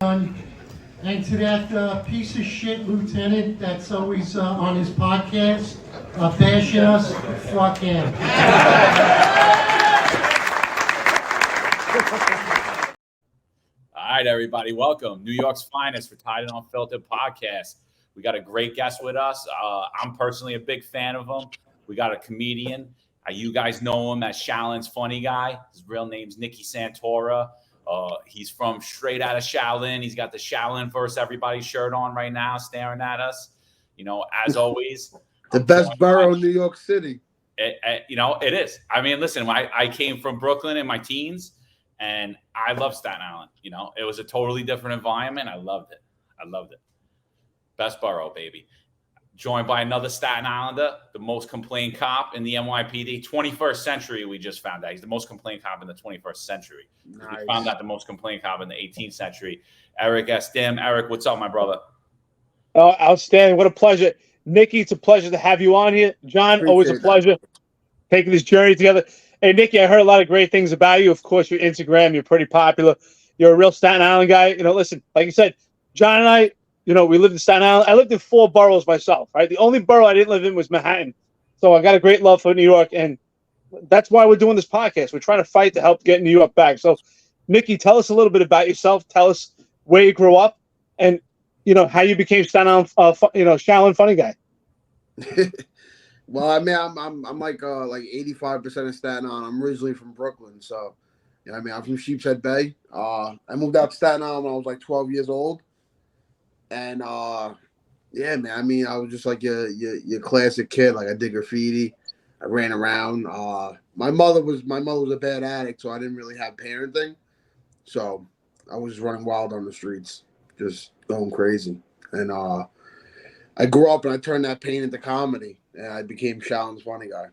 And to that piece of shit lieutenant that's always on his podcast, bashing us, fuck him. All right, everybody, welcome. New York's finest for Tied and Unfiltered podcast. We got a great guest with us. I'm personally a big fan of him. We got a comedian. You guys know him as Shaolin's Funny Guy. His real name's Nicky Santora. He's from straight out of Shaolin. He's got the Shaolin versus everybody shirt on right now, staring at us. You know, as always, the best borough in New York City. It is. I mean, listen, I came from Brooklyn in my teens, and I love Staten Island. You know, it was a totally different environment. I loved it. Best borough, baby. Joined by another Staten Islander, the most complained cop in the NYPD. 21st century, we just found out. He's the most complained cop in the 21st century. Nice. We found out the most complained cop in the 18th century. Eric S. Dim. Eric, what's up, my brother? Oh, outstanding. What a pleasure. Nicky, it's a pleasure to have you on here. John, always a pleasure taking this journey together. Hey, Nicky, I heard a lot of great things about you. Of course, your Instagram, you're pretty popular. You're a real Staten Island guy. You know, listen, like you said, John and I, you know, we lived in Staten Island. I lived in 4 boroughs myself, right? The only borough I didn't live in was Manhattan. So I got a great love for New York, and that's why we're doing this podcast. We're trying to fight to help get New York back. So, Nicky, tell us a little bit about yourself. Tell us where you grew up and, you know, how you became Staten Island, Shaolin Funny Guy. Well, I mean, I'm like 85% of Staten Island. I'm originally from Brooklyn, so you know, I mean, I'm from Sheepshead Bay. I moved out to Staten Island when I was like 12 years old. And yeah, man. I mean, I was just like your classic kid. Like I did graffiti, I ran around. My mother was a bad addict, so I didn't really have parenting. So I was just running wild on the streets, just going crazy. And I grew up and I turned that pain into comedy, and I became Shaolin's Funny Guy.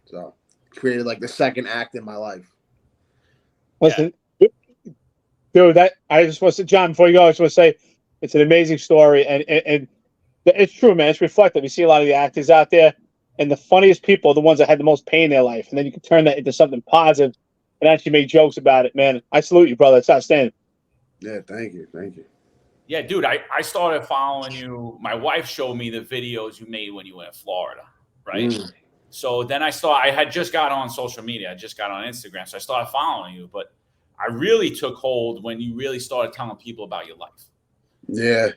So created like the second act in my life. Listen, dude, I just want to say, John, before you go, I just want to say. It's an amazing story, and it's true, man. It's reflective. You see a lot of the actors out there, and the funniest people are the ones that had the most pain in their life, and then you can turn that into something positive and actually make jokes about it, man. I salute you, brother. It's outstanding. Yeah, thank you. Yeah, dude, I started following you. My wife showed me the videos you made when you were in Florida, right? So then I had just got on social media. I just got on Instagram, so I started following you. But I really took hold when you really started telling people about your life. Yeah.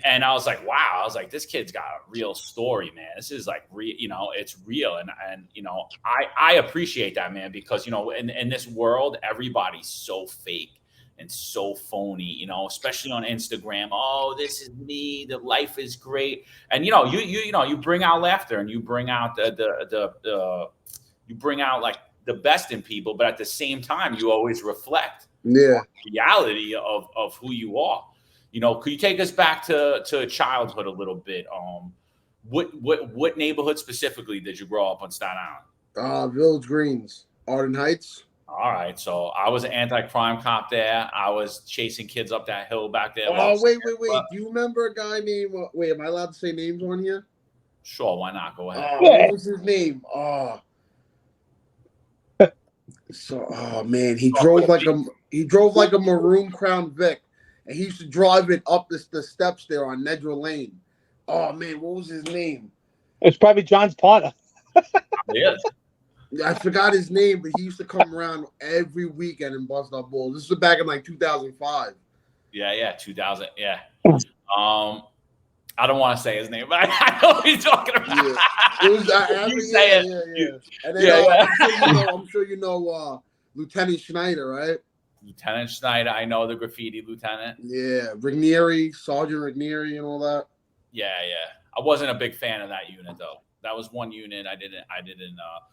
And I was like, wow. I was like, this kid's got a real story, man. This is like real, you know, it's real. And you know, I appreciate that, man, because, you know, in this world, everybody's so fake and so phony, you know, especially on Instagram. Oh, this is me. The life is great. And, you know, you bring out laughter and you bring out you bring out like the best in people, but at the same time, you always reflect the reality of who you are. You know, could you take us back to childhood a little bit? What neighborhood specifically did you grow up on Staten Island? Village Greens, Arden Heights. All right, so I was an anti-crime cop there. I was chasing kids up that hill back there. Oh, wait. Do you remember a guy named? Wait, am I allowed to say names on here? Sure, why not? Go ahead. What was his name? Oh man, he drove like a maroon Crown Vic. And he used to drive it up the steps there on Nedra Lane. Oh, man, what was his name? It's probably John's partner. Yes. I forgot his name, but he used to come around every weekend and bust up balls. This was back in like 2005. Yeah, 2000. Yeah. I don't want to say his name, but I know what you're talking about. Yeah. It was, Yeah. And then I'm sure you know Lieutenant Schneider, right? Lieutenant Schneider, I know the graffiti lieutenant. Yeah, Ranieri, Sergeant Ranieri, and all that. Yeah. I wasn't a big fan of that unit though. That was one unit I didn't.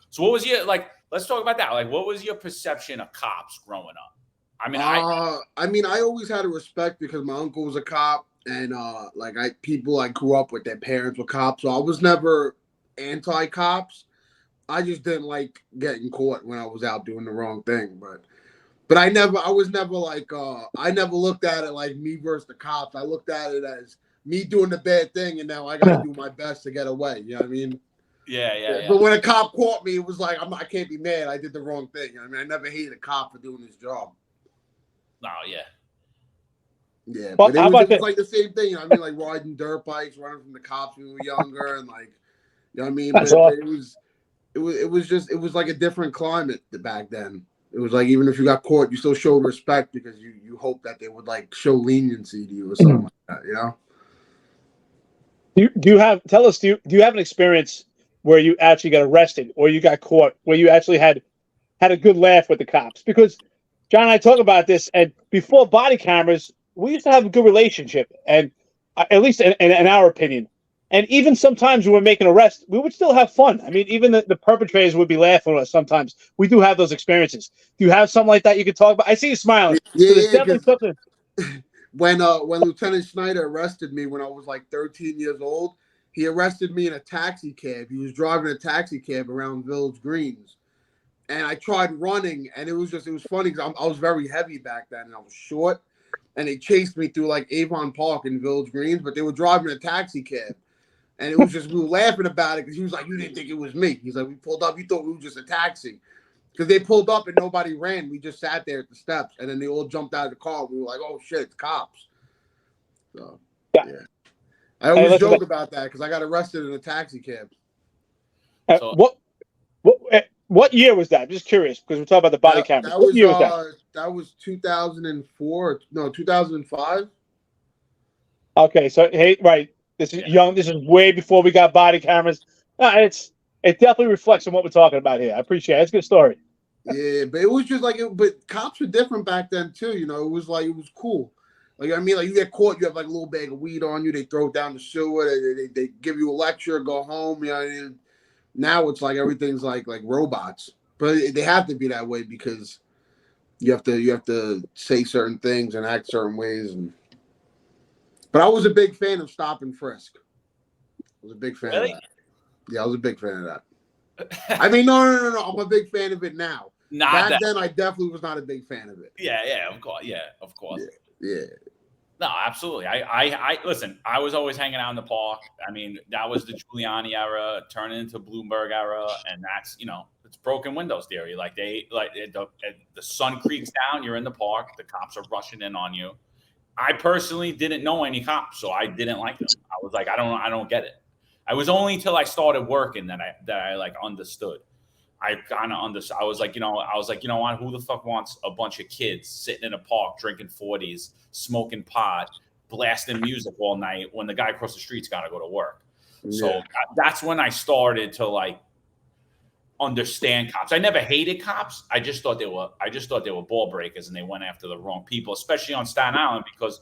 So what was your Let's talk about that. Like, what was your perception of cops growing up? I mean, I always had a respect because my uncle was a cop, and people I grew up with, their parents were cops, so I was never anti-cops. I just didn't like getting caught when I was out doing the wrong thing, But I was never I never looked at it like me versus the cops. I looked at it as me doing the bad thing, and now I got to do my best to get away. You know what I mean? Yeah. But when a cop caught me, it was like, I can't be mad. I did the wrong thing. I mean, I never hated a cop for doing his job. No, yeah. Yeah, Well, but how about it was this? like the same thing. I mean, like riding dirt bikes, running from the cops when we were younger, and like, you know what I mean. That's But awesome. it was like a different climate back then. It was like even if you got caught, you still showed respect because you hope that they would like show leniency to you or something like that. You know? Do you have tell us do you have an experience where you actually got arrested or you got caught where you actually had a good laugh with the cops? Because John and I talk about this, and before body cameras, we used to have a good relationship, and at least in our opinion. And even sometimes when we're making arrests, we would still have fun. I mean, even the perpetrators would be laughing at us sometimes. We do have those experiences. Do you have something like that you could talk about? I see you smiling. So there's Yeah, definitely because something. when Lieutenant Schneider arrested me when I was like 13 years old, he arrested me in a taxi cab. He was driving a taxi cab around Village Greens, and I tried running, and it was funny because I was very heavy back then, and I was short, and they chased me through like Avon Park and Village Greens, but they were driving a taxi cab, and it was just we were laughing about it because he was like, "You didn't think it was me." He's like, "We pulled up, you thought we were just a taxi." Because they pulled up and nobody ran. We just sat there at the steps, and then they all jumped out of the car. We were like, "Oh shit, it's cops!" So Yeah. yeah, I Hey, always listen, joke about that because I got arrested in a taxi cab. So what year was that? I'm just curious because we're talking about the body cameras. What year was that? That was 2004. No, 2005. Okay, so hey, right. This is yeah. young. This is way before we got body cameras. It definitely reflects on what we're talking about here. I appreciate it. It's a good story. Yeah, but it was just like but cops were different back then too. You know, it was like it was cool. Like I mean, like you get caught, you have like a little bag of weed on you. They throw it down the sewer. They give you a lecture, go home. You know, and now it's like everything's like robots. But they have to be that way because you have to say certain things and act certain ways. And but I was a big fan of stop and frisk. I was a big fan of Really? that. Yeah, I was a big fan of that. I mean, no. I'm a big fan of it now. Not Back that. then, I definitely was not a big fan of it. Yeah, of course. Yeah, of course. Yeah. No, absolutely. I listen. I was always hanging out in the park. I mean, that was the Giuliani era, turning into Bloomberg era, and that's it's broken windows theory. Like the sun creaks down, you're in the park, the cops are rushing in on you. I personally didn't know any cops, so I didn't like them. I was like, I don't get it. I was only until I started working that I like understood. I kind of understood. I was like, you know what? Who the fuck wants a bunch of kids sitting in a park drinking 40s, smoking pot, blasting music all night when the guy across the street's got to go to work? So that's when I started to like understand cops. I never hated cops. I just thought they were ball breakers and they went after the wrong people, especially on Staten Island because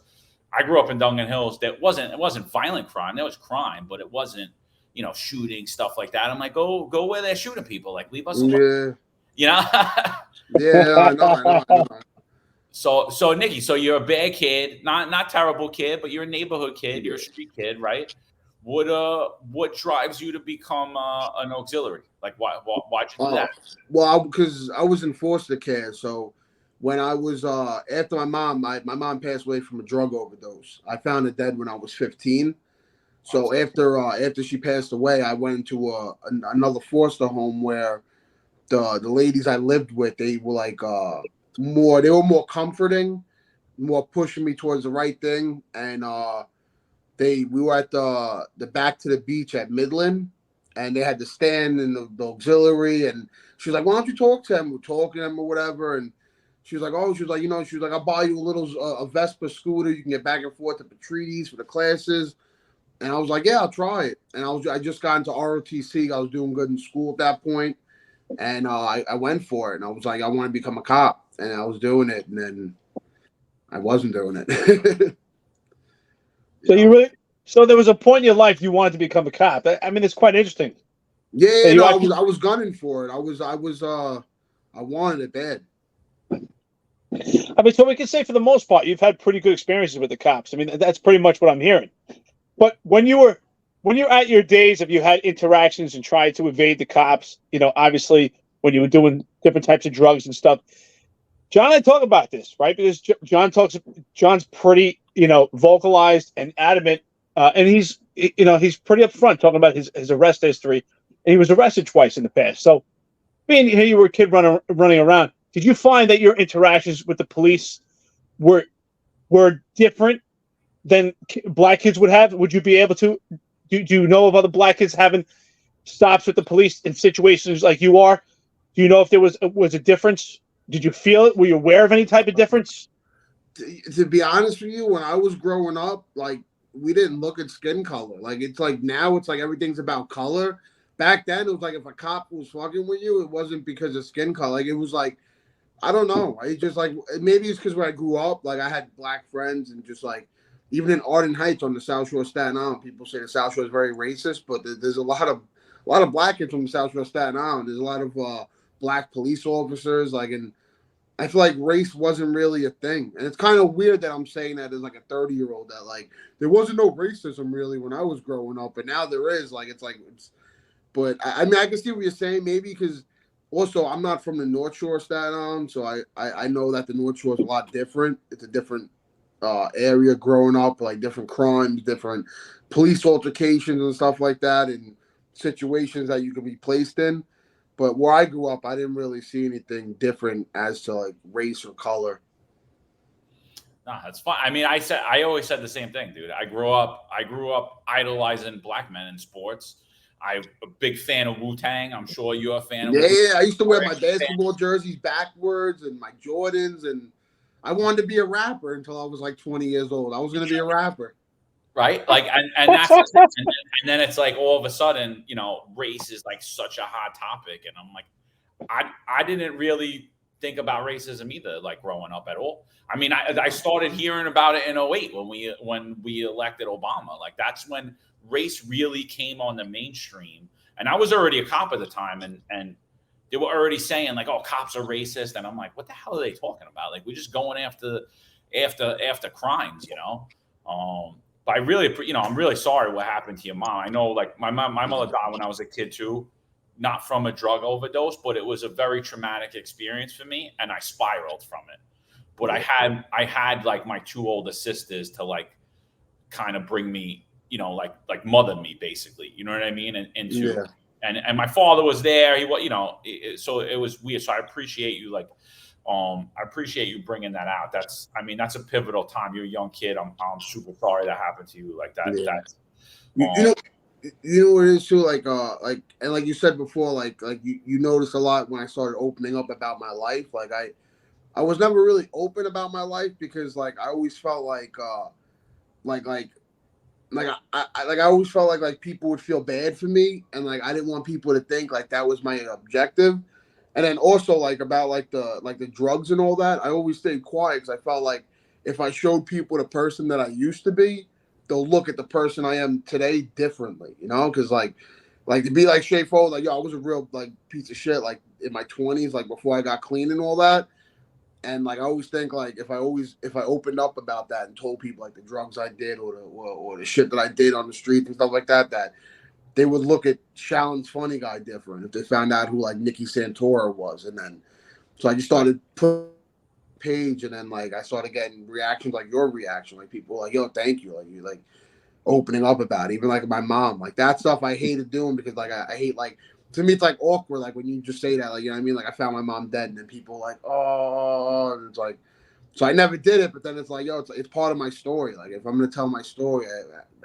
I grew up in Dungan Hills. It wasn't violent crime. There was crime, but it wasn't shooting, stuff like that. I'm like, go where they're shooting people. Like, leave us alone. Yeah. Yeah, I know. So Nicky, so you're a bad kid, not terrible kid, but you're a neighborhood kid. You're a street kid, right? What drives you to become an auxiliary? Like, why'd you do that? Well, because I was in foster care, so when I was after my mom passed away from a drug overdose. I found her dead when I was 15. So after she passed away, I went into another foster home where the ladies I lived with, they were like more comforting, more pushing me towards the right thing, and we were at the back to the beach at Midland, and they had to stand in the auxiliary, and she was like, "Why don't you talk to him? We're talking to him or whatever." And she was like, "I'll buy you a little a Vespa scooter. You can get back and forth to Patrides for the classes." And I was like, "Yeah, I'll try it." And I just got into ROTC. I was doing good in school at that point, and I went for it. And I was like, I want to become a cop, and I was doing it, and then I wasn't doing it. So there was a point in your life you wanted to become a cop. I mean, it's quite interesting. Yeah, no, I was gunning for it. I wanted it bad. I mean, so we can say for the most part, you've had pretty good experiences with the cops. I mean, that's pretty much what I'm hearing. But when you're at your days, have you had interactions and tried to evade the cops? Obviously when you were doing different types of drugs and stuff. John and I talk about this, right? Because John's pretty, vocalized and adamant, and he's pretty upfront talking about his arrest history, and he was arrested twice in the past. So, being here, you were a kid running around. Did you find that your interactions with the police were were different than black kids would have? Would you be able to? Do you know of other black kids having stops with the police in situations like you are? Do you know if there was a difference? Did you feel it? Were you aware of any type of difference? To be honest with you, when I was growing up, like we didn't look at skin color. Like it's like now it's like everything's about color. Back then it was like if a cop was fucking with you, it wasn't because of skin color. Like it was like I don't know. It's just like maybe it's because where I grew up, like I had black friends and just like even in Arden Heights on the South Shore of Staten Island, people say the South Shore is very racist, but there's a lot of black kids from the South Shore of Staten Island. There's a lot of black police officers, like, and I feel like race wasn't really a thing. And it's kind of weird that I'm saying that as like a 30-year-old that like there wasn't no racism really when I was growing up, but now there is. Like it's. But I mean I can see what you're saying maybe because. Also, I'm not from the North Shore of Staten Island, so I know that the North Shore is a lot different. It's a different area growing up, like different crimes, different police altercations and stuff like that, and situations that you could be placed in. But where I grew up, I didn't really see anything different as to like race or color. No, that's fine. I mean, I always said the same thing, dude. I grew up idolizing black men in sports. I'm a big fan of Wu-Tang. I'm sure you're a fan of Yeah, Wu-Tang. I used to wear my basketball jerseys backwards and my Jordans, and I wanted to be a rapper until I was like 20 years old. I was going to be a rapper. Right? Like, and that's and then it's like all of a sudden, you know, race is like such a hot topic. And I'm like, I didn't really think about racism either, like growing up at all. I mean, I started hearing about it in 2008 when we elected Obama. Like that's when race really came on the mainstream. And I was already a cop at the time, and they were already saying like, "Oh, cops are racist," and I'm like, "What the hell are they talking about? Like, we're just going after crimes, you know." But I really, you know, I'm really sorry what happened to your mom. I know, like my mother died when I was a kid too, not from a drug overdose, but it was a very traumatic experience for me, and I spiraled from it. But I had like my two older sisters to like kind of bring me, you know, like mother me basically, you know what I mean? And my father was there. He was, you know, so it was weird. So I appreciate you, like, I appreciate you bringing that out. That's a pivotal time. You're a young kid. I'm super sorry that happened to you like that. Yeah. You know what it is too, like and like you said before, like you notice a lot when I started opening up about my life. Like I was never really open about my life because like I always felt like I always felt like people would feel bad for me, and like I didn't want people to think like that was my objective. And then also like about like the drugs and all that, I always stayed quiet because I felt like if I showed people the person that I used to be, they'll look at the person I am today differently, you know? Because like to be like Shay Fo, like yo, I was a real like piece of shit like in my 20s, like before I got clean and all that. And like I always think like if I opened up about that and told people like the drugs I did or the shit that I did on the street and stuff like that, that they would look at Shallon's funny guy different if they found out who like Nicky Santora was. And then so I just started putting page, and then like I started getting reactions like your reaction, like people were like, yo, thank you, like you like opening up about it. Even like my mom, like that stuff I hated doing because like I hate like to me it's like awkward like when you just say that, like, you know what I mean, like I found my mom dead and then people like, oh, and it's like, so I never did it, but then it's like, yo, it's part of my story. Like if I'm gonna tell my story,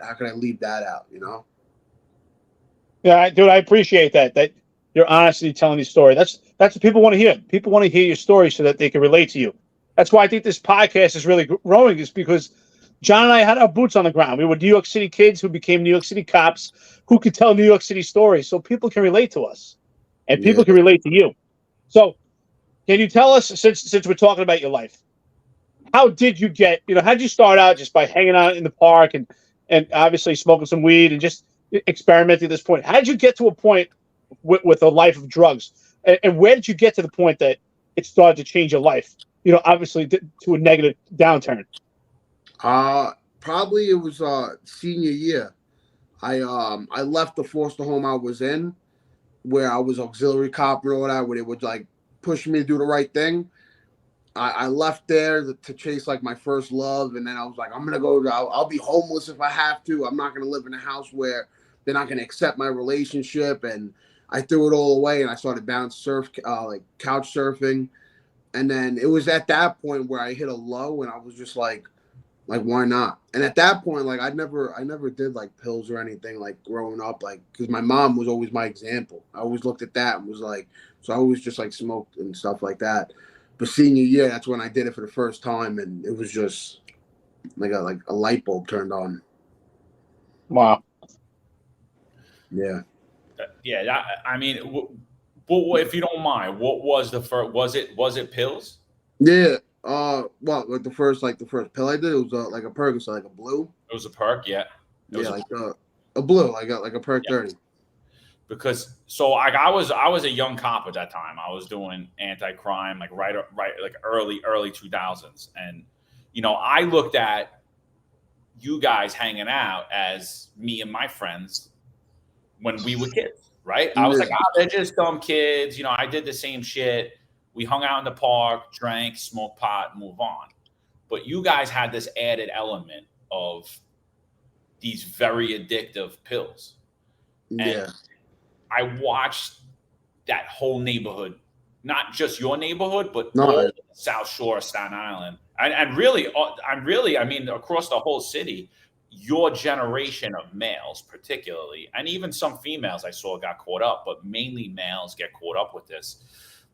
how can I leave that out, you know? Yeah, dude, I appreciate that you're honestly telling your story. That's what people want to hear. People want to hear your story so that they can relate to you. That's why I think this podcast is really growing, is because John and I had our boots on the ground. We were New York City kids who became New York City cops who could tell New York City stories, so people can relate to us and people can relate to you. So can you tell us, since we're talking about your life, how did you get, you know, how did you start out just by hanging out in the park and obviously smoking some weed and just experimenting at this point? How did you get to a point with a life of drugs? And where did you get to the point that it started to change your life? You know, obviously to a negative downturn. Probably it was senior year. I left the foster home I was in, where I was auxiliary cop and all that, where they would like push me to do the right thing. I left there to chase like my first love, and then I was like, I'm gonna go. I'll be homeless if I have to. I'm not gonna live in a house where they're not gonna accept my relationship. And I threw it all away, and I started like couch surfing. And then it was at that point where I hit a low, and I was just like, Like, why not? And at that point, like, I never did like pills or anything like growing up, like, because my mom was always my example. I always looked at that and was like, so I always just like smoked and stuff like that. But senior year, that's when I did it for the first time, and it was just like a light bulb turned on. Wow. Yeah. Yeah, I mean, if you don't mind, what was the first? Was it pills? Yeah. Well, like the first pill I did, it was like a Percocet, like a blue. It was a perk, yeah. It was Yeah, like a blue, like a perk yeah. 30. Because so I was a young cop at that time. I was doing anti-crime like right like early 2000s, and I looked at you guys hanging out as me and my friends when we were kids, right? I was like, Yeah. they're just dumb kids. I did the same shit. We hung out in the park, drank, smoked pot, move on. But you guys had this added element of these very addictive pills. And Yeah. I watched that whole neighborhood, not just your neighborhood, but all No, the South Shore of Staten Island. And really, I mean, across the whole city, your generation of males, particularly, and even some females I saw got caught up, but mainly males get caught up with this,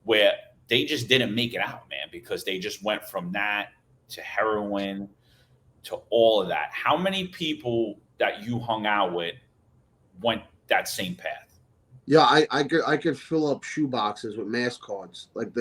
where they just didn't make it out, man, because they just went from that to heroin to all of that. How many people that you hung out with went that same path? yeah, I could fill up shoe boxes with mass cards. Like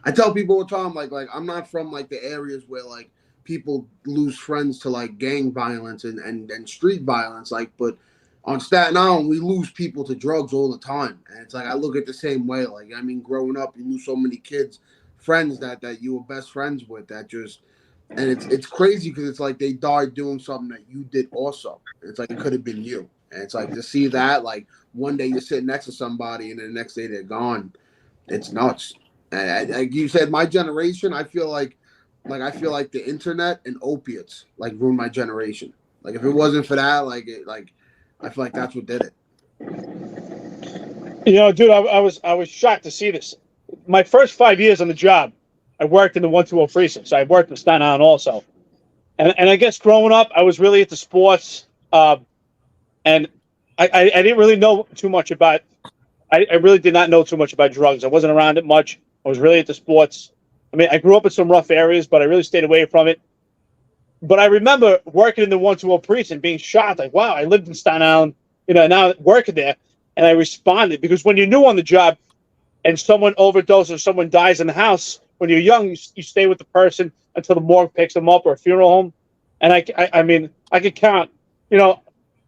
I tell people all the time, like I'm not from like the areas where like people lose friends to like gang violence and street violence. Like, but on Staten Island, we lose people to drugs all the time. And it's like I look at the same way. Like, I mean, growing up, you lose so many kids, friends that you were best friends with that just and it's crazy because it's like they died doing something that you did also. It's like it could have been you. And it's like to see that, like one day you're sitting next to somebody and then the next day they're gone. It's nuts. And like you said, my generation, I feel like the internet and opiates like ruined my generation. Like if it wasn't for that, I feel like that's what did it. Dude, I was shocked to see this. My first 5 years on the job, I worked in the 120 precinct. So I worked in Staten Island also. And I guess growing up, I was really into sports. And I didn't really know too much about. I really did not know too much about drugs. I wasn't around it much. I was really into sports. I mean, I grew up in some rough areas, but I really stayed away from it. But I remember working in the 120 precinct, being shocked, like, wow, I lived in Staten Island, now working there, and I responded because when you're new on the job and someone overdoses or someone dies in the house, when you're young, you stay with the person until the morgue picks them up or a funeral home. And I mean, I could count,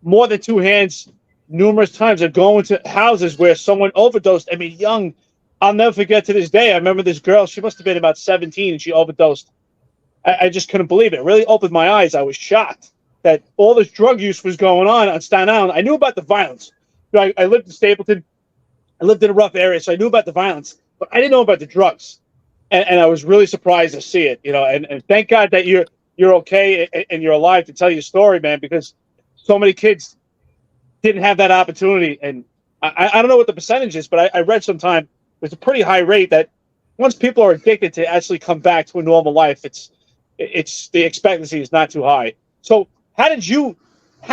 more than two hands numerous times of going to houses where someone overdosed. I mean, young. I'll never forget to this day. I remember this girl. She must have been about 17, and she overdosed. I just couldn't believe it. It really opened my eyes. I was shocked that all this drug use was going on Staten Island. I knew about the violence. I lived in Stapleton. I lived in a rough area, so I knew about the violence, but I didn't know about the drugs. And I was really surprised to see it. And thank God that you're okay and you're alive to tell your story, man, because so many kids didn't have that opportunity. And I don't know what the percentage is, but I read sometime there's a pretty high rate that once people are addicted to actually come back to a normal life, it's the expectancy is not too high. So how did you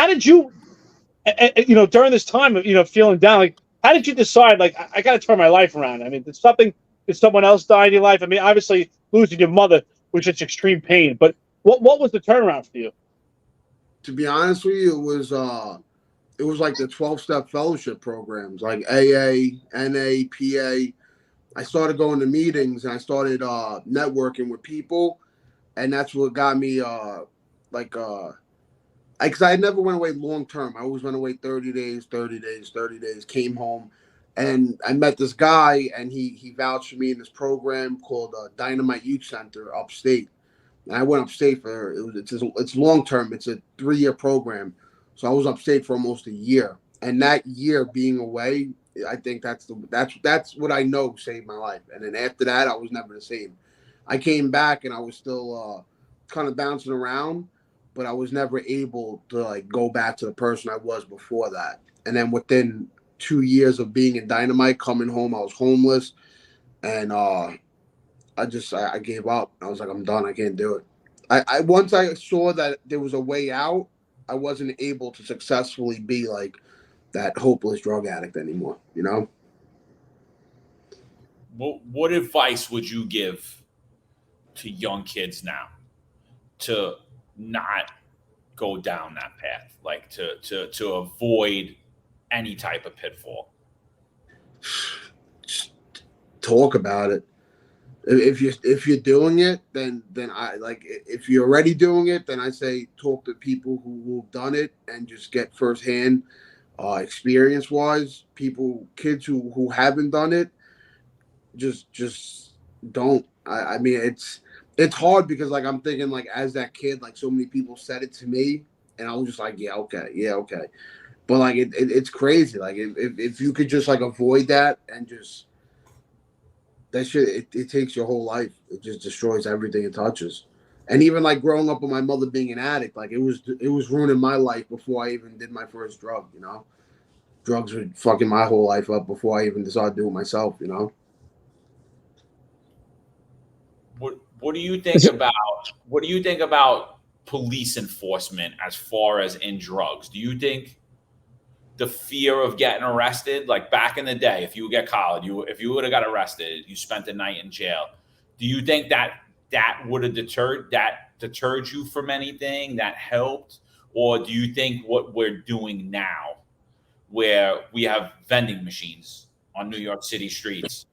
during this time of feeling down, like how did you decide like I got to turn my life around? I mean, did someone else die in your life? I mean, obviously losing your mother, which is extreme pain, but what was the turnaround for you? To be honest with you, it was like the 12-step fellowship programs, like AA, NA, PA. I started going to meetings and I started networking with people, and that's what got me because I never went away long term. I always went away 30 days, 30 days, 30 days, came home, and I met this guy, and he vouched for me in this program called Dynamite Youth Center upstate. And I went upstate for it's long term. It's a 3-year program, so I was upstate for almost a year. And that year being away, I think that's what I know saved my life. And then after that, I was never the same. I came back and I was still kind of bouncing around, but I was never able to like go back to the person I was before that. And then within 2 years of being in Dynamite, coming home, I was homeless, and I gave up. I was like, I'm done. I can't do it. I once I saw that there was a way out, I wasn't able to successfully be like that hopeless drug addict anymore. You know. What advice would you give to young kids now to not go down that path, like to avoid any type of pitfall? Just talk about it. If you're doing it, then I like. If you're already doing it, then I say talk to people who've done it and just get firsthand experience wise. Kids who haven't done it, just don't. I mean, it's hard because like I'm thinking like as that kid, like so many people said it to me, and I was just like, yeah, okay. But like it's crazy. Like if you could just like avoid that and just that shit, it takes your whole life. It just destroys everything it touches. And even like growing up with my mother being an addict, like it was ruining my life before I even did my first drug. You know, drugs were fucking my whole life up before I even decided to do it myself. You know. What do you think about police enforcement as far as in drugs? Do you think the fear of getting arrested, like back in the day, if you get caught, if you would have got arrested, you spent the night in jail. Do you think that would have deterred you from anything that helped? Or do you think what we're doing now, where we have vending machines on New York City streets,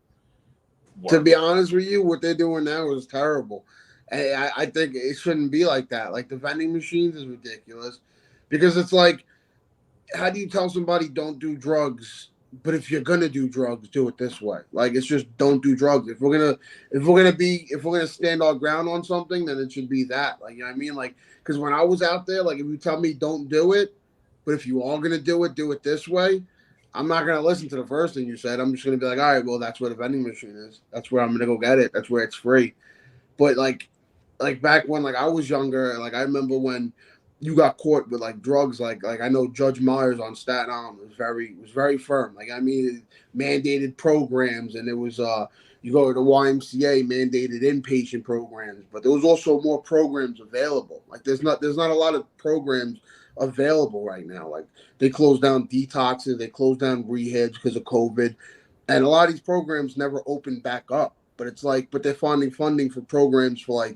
work? To be honest with you, what they're doing now is terrible. And I think it shouldn't be like that. Like the vending machines is ridiculous because it's like, how do you tell somebody don't do drugs? But if you're gonna do drugs, do it this way. Like it's just don't do drugs. If we're gonna stand our ground on something, then it should be that. Like you know what I mean? Like because when I was out there, like if you tell me don't do it, but if you are gonna do it this way. I'm not gonna listen to the first thing you said. I'm just gonna be like, all right, well, that's where the vending machine is. That's where I'm gonna go get it. That's where it's free. But like back when like I was younger, like I remember when you got caught with like drugs, like I know Judge Myers on Staten Island was very firm. Like I mean, mandated programs, and it was you go to the YMCA mandated inpatient programs, but there was also more programs available. Like there's not a lot of programs available right now. Like they closed down detoxes, they closed down rehabs because of COVID, and a lot of these programs never opened back up. But it's like, but they're finding funding for programs for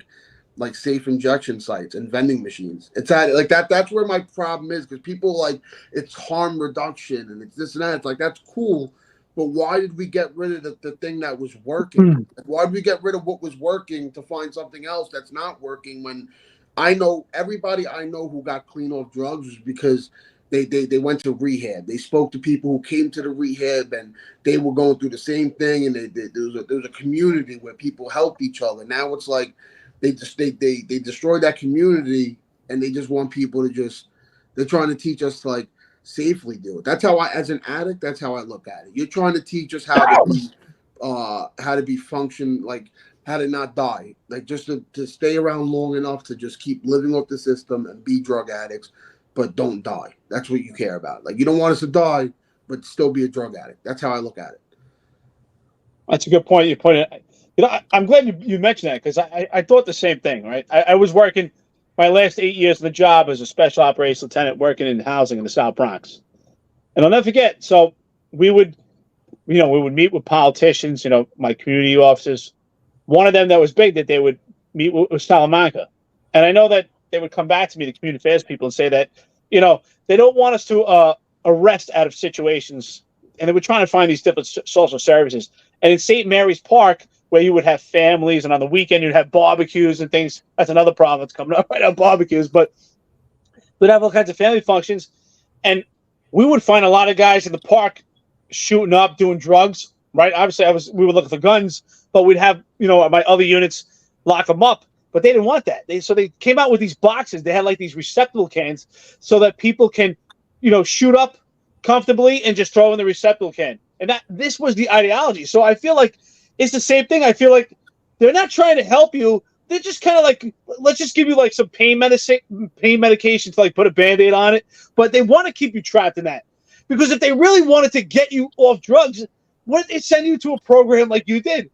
like safe injection sites and vending machines. It's at like that. That's where my problem is because people like it's harm reduction and it's this and that. It's like that's cool, but why did we get rid of the thing that was working? Why did we get rid of what was working to find something else that's not working? When I know everybody I know who got clean off drugs was because they went to rehab. They spoke to people who came to the rehab and they were going through the same thing. And there was a community where people helped each other. Now it's like they destroyed that community and they just want people to they're trying to teach us to like safely do it. That's how as an addict, that's how I look at it. You're trying to teach us how to be function, like how to not die, like just to stay around long enough to just keep living off the system and be drug addicts, but don't die. That's what you care about. Like you don't want us to die, but still be a drug addict. That's how I look at it. That's a good point. You put it. You know, I'm glad you mentioned that because I thought the same thing. Right, I was working my last 8 years of the job as a special operations lieutenant working in housing in the South Bronx, and I'll never forget. So we would meet with politicians. You know, my community officers. One of them that was big that they would meet with Salamanca, and I know that they would come back to me, the community affairs people, and say that they don't want us to arrest out of situations, and they were trying to find these different social services. And in St. Mary's Park, where you would have families, and on the weekend you'd have barbecues and things. That's another problem that's coming up right now, barbecues. But we'd have all kinds of family functions, and we would find a lot of guys in the park shooting up, doing drugs. Right? Obviously, we would look for guns, but we'd have my other units lock them up. But they didn't want that. So they came out with these boxes. They had like these receptacle cans so that people can, shoot up comfortably and just throw in the receptacle can. And this was the ideology. So I feel like it's the same thing. I feel like they're not trying to help you. They're just kind of like, let's just give you like some pain medication to like put a Band-Aid on it. But they want to keep you trapped in that. Because if they really wanted to get you off drugs, why did they send you to a program like you did?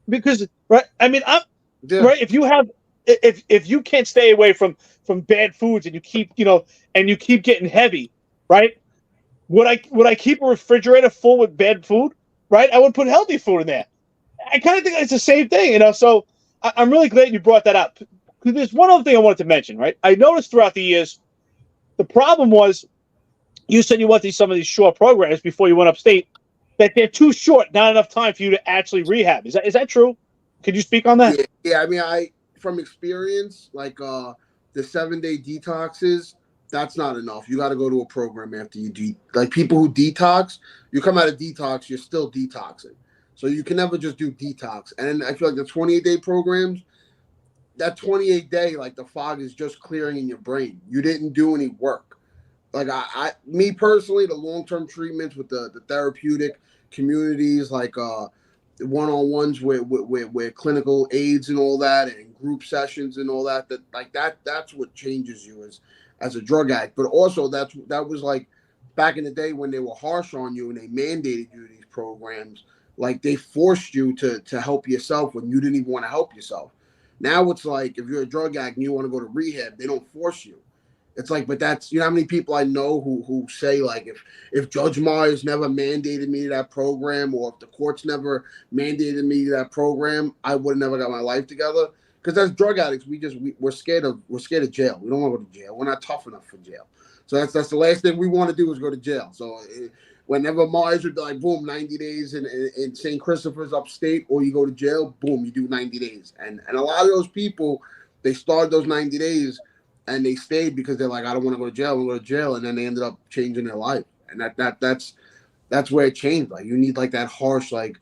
Because, right? I mean, right? If you have if you can't stay away from bad foods and you keep getting heavy, right? Would I keep a refrigerator full with bad food? Right? I would put healthy food in there. I kind of think it's the same thing, So I'm really glad you brought that up. Because there's one other thing I wanted to mention, right? I noticed throughout the years, the problem was you said you went to some of these short programs before you went upstate, that they're too short, not enough time for you to actually rehab. Is that true? Could you speak on that? Yeah. I mean, from experience, like the 7-day detoxes, that's not enough. You got to go to a program after you like people who detox. You come out of detox, you're still detoxing, so you can never just do detox. And I feel like the 28-day programs, that 28-day, like the fog is just clearing in your brain. You didn't do any work. Like me personally, the long-term treatments with the therapeutic communities, like one-on-ones with clinical aids and all that, and group sessions and all that, that's what changes you as a drug addict. But also that was like back in the day when they were harsh on you and they mandated you these programs, like they forced you to help yourself when you didn't even want to help yourself. Now it's like if you're a drug addict and you want to go to rehab, they don't force you. It's like, but that's, how many people I know who say, like, if Judge Myers never mandated me to that program, or if the courts never mandated me to that program, I would have never got my life together. Because as drug addicts, we're scared of jail. We don't want to go to jail. We're not tough enough for jail. So that's the last thing we want to do is go to jail. So whenever Myers would be like, boom, 90 days in St. Christopher's upstate, or you go to jail, boom, you do 90 days. And a lot of those people, they started those 90 days and they stayed because they're like, I don't want to go to jail. I want to go to jail. And then they ended up changing their life. And that's where it changed. Like, you need like that harsh, like,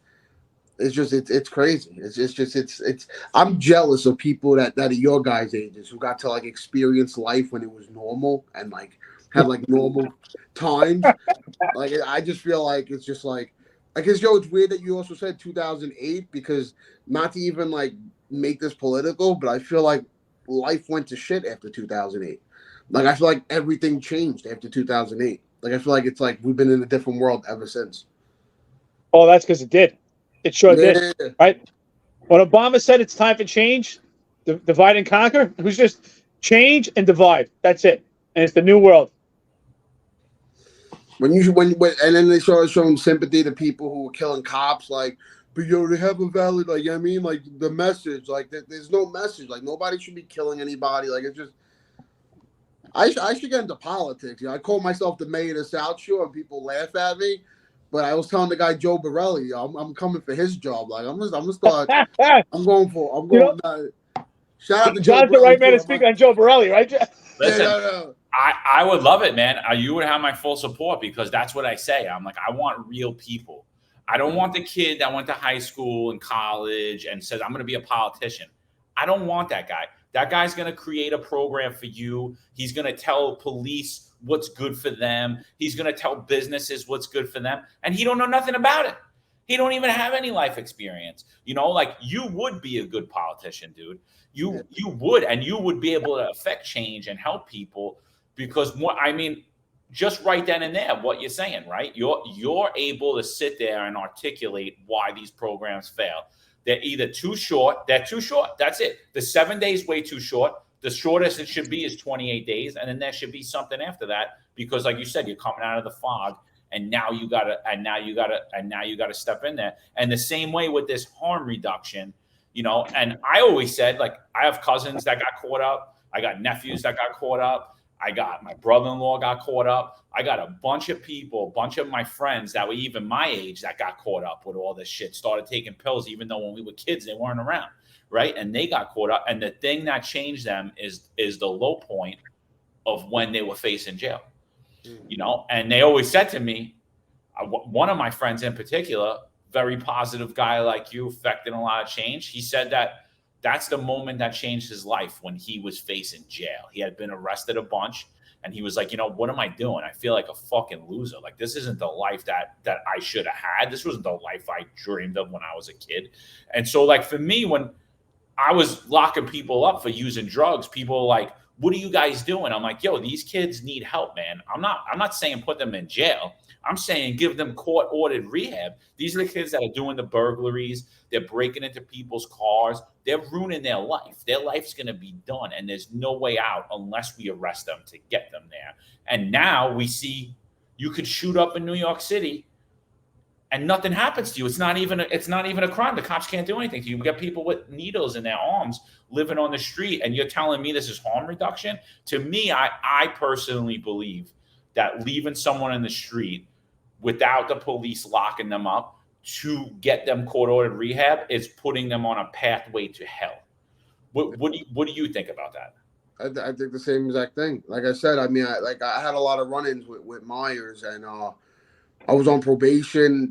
it's crazy. It's I'm jealous of people that are your guys' ages who got to like experience life when it was normal and like have like normal times. Like, I just feel like it's just like, I guess, it's weird that you also said 2008, because not to even like make this political, but I feel like life went to shit after 2008. Like, I feel like everything changed after 2008. Like, I feel like it's like we've been in a different world ever since. Oh, that's because it did. It sure did. Right? When Obama said it's time for change, divide and conquer, it was just change and divide. That's it. And it's the new world. When and then they started showing sympathy to people who were killing cops, like, but they have a valid, like, like the message, like there's no message, like nobody should be killing anybody, like it's just. I should get into politics. I call myself the mayor of the South Shore, and people laugh at me. But I was telling the guy Joe Borelli, I'm coming for his job. Like I'm gonna start. I'm going. Shout out to John's the right man to speak on Joe Borelli, right? Listen, yeah. I would love it, man. You would have my full support, because that's what I say. I'm like, I want real people. I don't want the kid that went to high school and college and says, I'm going to be a politician. I don't want that guy. That guy's going to create a program for you. He's going to tell police what's good for them. He's going to tell businesses what's good for them. And he don't know nothing about it. He don't even have any life experience. Like, you would be a good politician, dude. You would, and you would be able to affect change and help people, because just right then and there, what you're saying, right? You're able to sit there and articulate why these programs fail. They're either too short. They're too short. That's it. The 7 days way too short. The shortest it should be is 28 days, and then there should be something after that, because, like you said, you're coming out of the fog, and now you gotta step in there. And the same way with this harm reduction, And I always said, like, I have cousins that got caught up. I got nephews that got caught up. I got my brother-in-law got caught up. I got a bunch of people, a bunch of my friends that were even my age that got caught up with all this shit, started taking pills, even though when we were kids, they weren't around, right? And they got caught up. And the thing that changed them is the low point of when they were facing jail, And they always said to me, one of my friends in particular, very positive guy like you, affecting a lot of change. He said that that's the moment that changed his life, when he was facing jail. He had been arrested a bunch, and he was like, what am I doing? I feel like a fucking loser. Like, this isn't the life that I should have had. This wasn't the life I dreamed of when I was a kid. And so, like, for me, when I was locking people up for using drugs, people like, what are you guys doing? I'm like, yo, these kids need help, man. I'm not saying put them in jail. I'm saying give them court-ordered rehab. These are the kids that are doing the burglaries. They're breaking into people's cars. They're ruining their life. Their life's going to be done, and there's no way out unless we arrest them to get them there. And now we see you could shoot up in New York City and nothing happens to you. It's not even a crime. The cops can't do anything to you. We got people with needles in their arms living on the street, and you're telling me this is harm reduction? To me, I personally believe that leaving someone in the street without the police locking them up to get them court-ordered rehab is putting them on a pathway to hell. What do you think about that? I think the same exact thing. Like I said, I mean, I had a lot of run-ins with Myers, and I was on probation.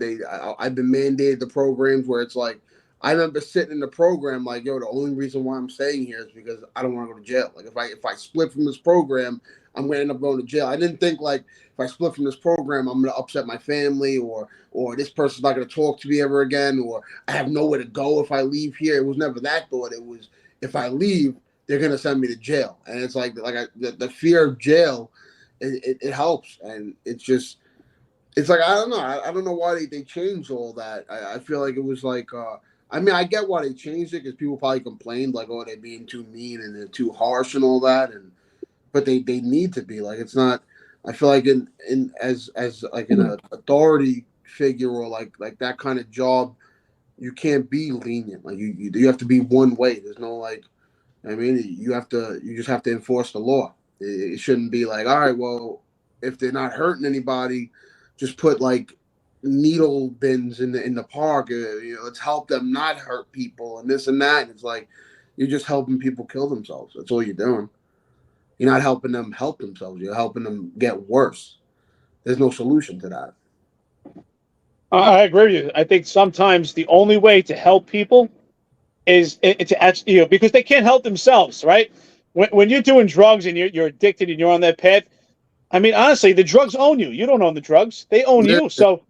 I've been mandated the programs where it's like, I remember sitting in the program like, yo, the only reason why I'm staying here is because I don't want to go to jail. Like if I split from this program, I'm going to end up going to jail. I didn't think like if I split from this program, I'm going to upset my family or this person's not going to talk to me ever again, or I have nowhere to go if I leave here. It was never that thought. It was, if I leave, they're going to send me to jail. And it's like the fear of jail, it helps. And it's just, it's like, I don't know. I don't know why they changed all that. I feel like it was like, I mean, I get why they changed it because people probably complained like, oh, they're being too mean and they're too harsh and all that. But they need to be like, it's not, I feel like as like an authority figure or like that kind of job, you can't be lenient. Like you have to be one way. There's no like, I mean, you just have to enforce the law. It shouldn't be like, all right, well, if they're not hurting anybody, just put like needle bins in the park. Let's help them not hurt people and this and that. And it's like, you're just helping people kill themselves. That's all you're doing. You're not helping them help themselves. You're helping them get worse. There's no solution to that. I agree with you. I think sometimes the only way to help people is to actually, because they can't help themselves, right? When you're doing drugs and you're addicted and you're on that path, I mean, honestly, the drugs own you. You don't own the drugs. They own you. So,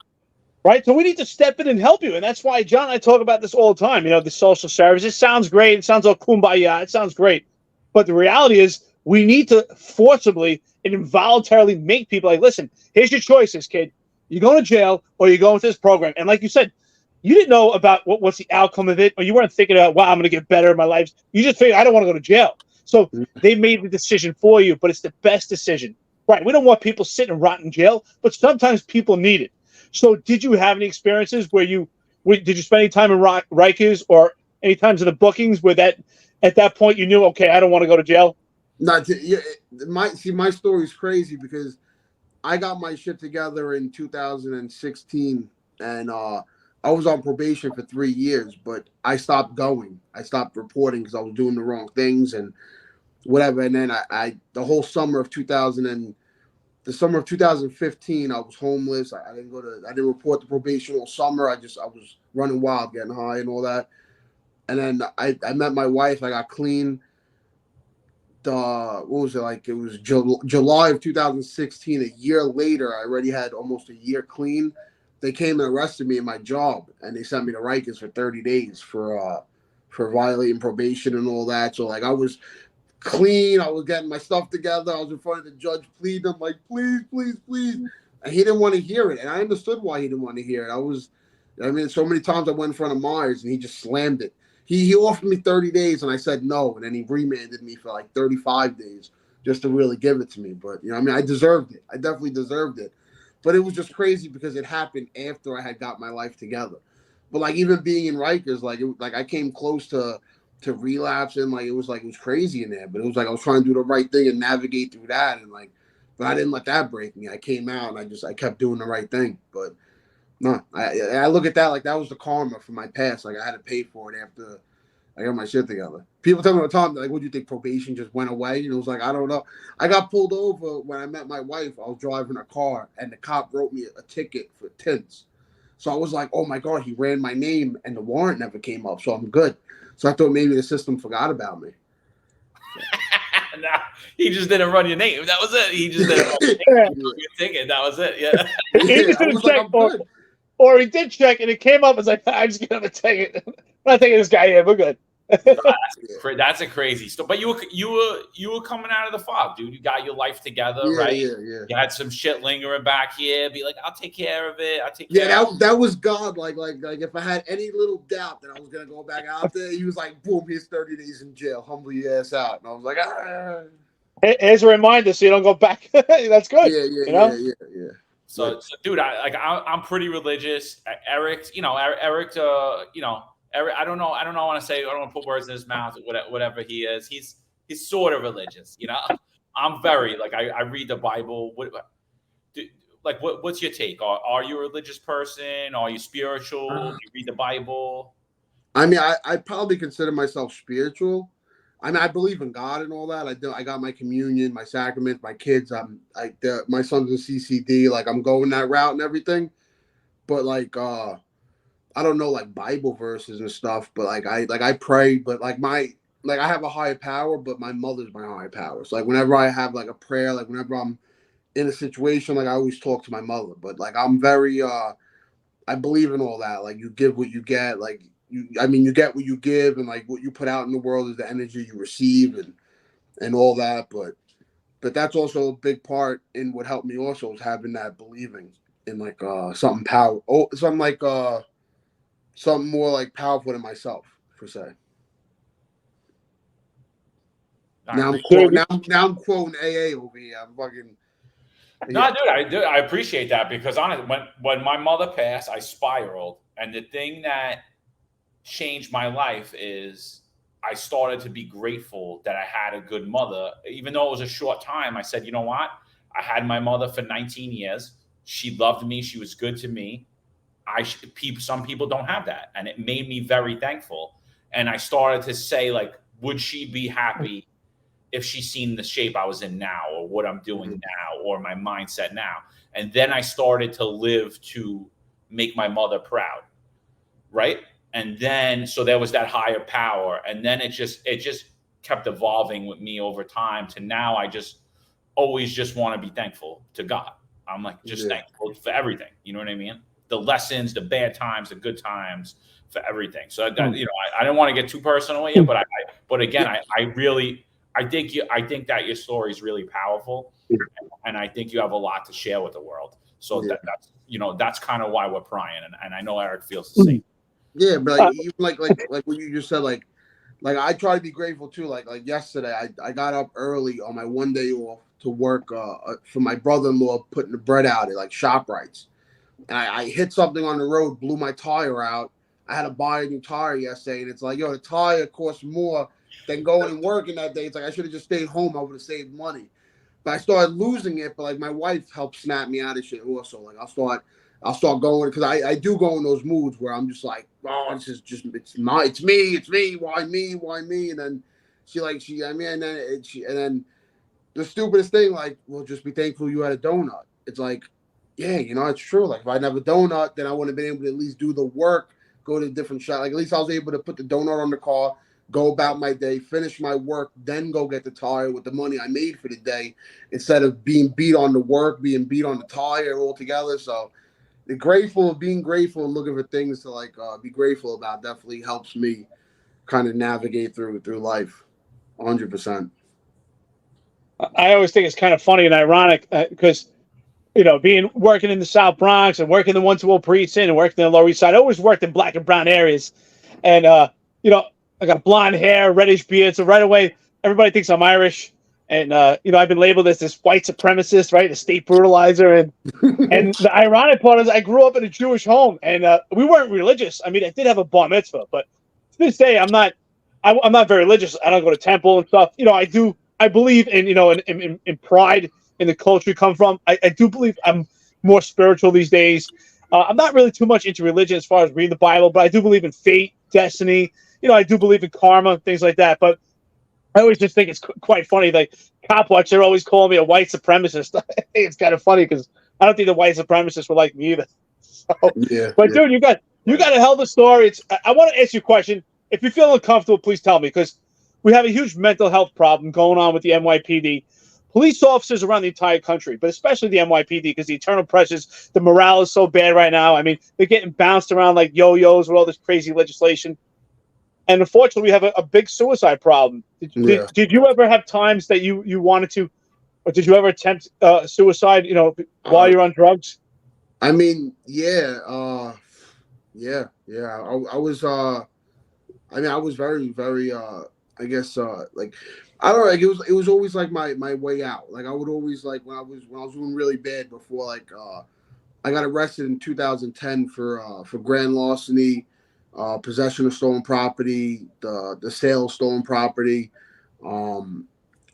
right? So we need to step in and help you. And that's why, John and I talk about this all the time. The social services sounds great. It sounds all kumbaya. It sounds great. But the reality is we need to forcibly and involuntarily make people like, listen, here's your choices, kid. You're going to jail or you're going to this program. And like you said, you didn't know about what's the outcome of it, or you weren't thinking about, wow, I'm going to get better in my life. You just figured, I don't want to go to jail. So they made the decision for you, but it's the best decision. Right. We don't want people sitting and rotting in jail, but sometimes people need it. So did you have any experiences where did you spend any time in Rikers or any times in the bookings where that at that point you knew, okay, I don't want to go to jail? My story is crazy because I got my shit together in 2016 and I was on probation for 3 years, but I stopped going. I stopped reporting because I was doing the wrong things and whatever. And then the whole summer of 2015, I was homeless. I didn't report the probation all summer. I was running wild, getting high and all that. And then I met my wife. I got clean. What was it like? It was July of 2016. A year later, I already had almost a year clean. They came and arrested me in my job, and they sent me to Rikers for 30 days for violating probation and all that. So like I was clean. I was getting my stuff together. I was in front of the judge pleading. I'm like, please, please, please. And he didn't want to hear it. And I understood why he didn't want to hear it. So many times I went in front of Myers and he just slammed it. He offered me 30 days and I said no. And then he remanded me for like 35 days just to really give it to me. But, I deserved it. I definitely deserved it. But it was just crazy because it happened after I had got my life together. But like even being in Rikers, like I came close to relapsing. Like it was crazy in there. But it was like I was trying to do the right thing and navigate through that. And but I didn't let that break me. I came out and I kept doing the right thing. But no, I look at that like that was the karma for my past. Like I had to pay for it after I got my shit together. People tell me all the time, like, what do you think, probation just went away? And it was like, I don't know. I got pulled over when I met my wife. I was driving a car and the cop wrote me a ticket for tints. So I was like, oh my God, he ran my name and the warrant never came up. So I'm good. So I thought maybe the system forgot about me. No, he just didn't run your name. That was it. He just didn't run your ticket. That was it. Yeah. He just didn't check. Or he did check and it came up as like, I just get him a ticket. I'm not taking this guy in. We're good. That's a crazy story. But you were coming out of the fog, dude. You got your life together, Yeah, right? yeah. You had some shit lingering back here. Be like, I'll take care of it. I'll take Yeah, care of it. that was God. Like if I had any little doubt that I was gonna go back out there, he was like, "Boom, here's 30 days in jail. Humble your ass out." And I was like, "Ah." Here's a reminder so you don't go back. That's good. Yeah. So dude, I'm pretty religious. Eric, Eric, Eric. I don't know. I don't want to say. I don't want to put words in his mouth. Whatever he is, he's sort of religious. I'm very I read the Bible. What's your take? Are you a religious person? Are you spiritual? Do you read the Bible? I mean, I probably consider myself spiritual. I mean, I believe in God and all that. I got my communion, my sacrament, my kids. My son's in CCD. Like, I'm going that route and everything. But I don't know Bible verses and stuff. But I pray. But I have a higher power. But my mother's my higher power. So whenever I have a prayer, whenever I'm in a situation, I always talk to my mother. But I'm very I believe in all that. You give what you get. You get what you give, and what you put out in the world is the energy you receive, and all that. But that's also a big part in what helped me also is having that believing in something power. Oh, something more powerful than myself per se. Now I'm quoting AA over here. I'm fucking. No, dude, I appreciate that because honestly, when my mother passed, I spiraled, and the thing that changed my life is I started to be grateful that I had a good mother. Even though it was a short time, I said, you know what? I had my mother for 19 years. She loved me. She was good to me. Some people don't have that. And it made me very thankful. And I started to say, would she be happy if she's seen the shape I was in now, or what I'm doing now, or my mindset now? And then I started to live to make my mother proud. Right. And then, so there was that higher power. And then it just kept evolving with me over time to now I just always just want to be thankful to God. I'm thankful for everything. You know what I mean? The lessons, the bad times, the good times, for everything. So I don't want to get too personal with you, but I think that your story is really powerful, and I think you have a lot to share with the world. So that's kind of why we're prying, and I know Eric feels the same. Yeah, but even like what you just said, I try to be grateful too. Like yesterday, I got up early on my one day off to work for my brother-in-law putting the bread out at ShopRite's, and I hit something on the road, blew my tire out. I had to buy a new tire yesterday, and it's yo, the tire costs more than going and working that day. It's I should have just stayed home. I would have saved money. But I started losing it. But my wife helped snap me out of shit also. I'll start going because I do go in those moods where I'm just oh, it's me, why me? And then and then the stupidest thing, well, just be thankful you had a donut. It's yeah, it's true. If I didn't have a donut, then I wouldn't have been able to at least do the work, go to a different shop. At least I was able to put the donut on the car, go about my day, finish my work, then go get the tire with the money I made for the day, instead of being beat on the work, being beat on the tire altogether. So being grateful and looking for things to be grateful about definitely helps me kind of navigate through life 100%. I always think it's kind of funny and ironic because working in the South Bronx and working in the 120 precinct and working in the Lower East Side, I always worked in black and brown areas, and I got blonde hair, reddish beard, so right away everybody thinks I'm Irish, and I've been labeled as this white supremacist, right, a state brutalizer, and the ironic part is I grew up in a Jewish home, and we weren't religious. I mean, I did have a bar mitzvah, but to this day I'm not very religious. I don't go to temple and stuff. I believe in in pride in the culture you come from. I do believe I'm more spiritual these days. I'm not really too much into religion as far as reading the Bible, but I do believe in fate, destiny. I do believe in karma, things like that. But I always just think it's quite funny. Cop watch, they're always calling me a white supremacist. I think it's kind of funny because I don't think the white supremacists were like me either. So, but dude, you got a hell of a story. I want to ask you a question. If you feel uncomfortable, please tell me, because we have a huge mental health problem going on with the NYPD. Police officers around the entire country, but especially the NYPD, because the internal pressures, the morale is so bad right now. I mean, they're getting bounced around like yo-yos with all this crazy legislation. And unfortunately, we have a big suicide problem. Yeah. Did you ever have times that you wanted to, or did you ever attempt suicide? While Uh, you're on drugs? I mean, yeah, yeah. I was, I mean, I was very, very, I guess, like, I don't know, like it was always like my way out. Like I would always like when I was doing really bad before, like, I got arrested in 2010 for grand larceny, possession of stolen property, the sale of stolen property, um,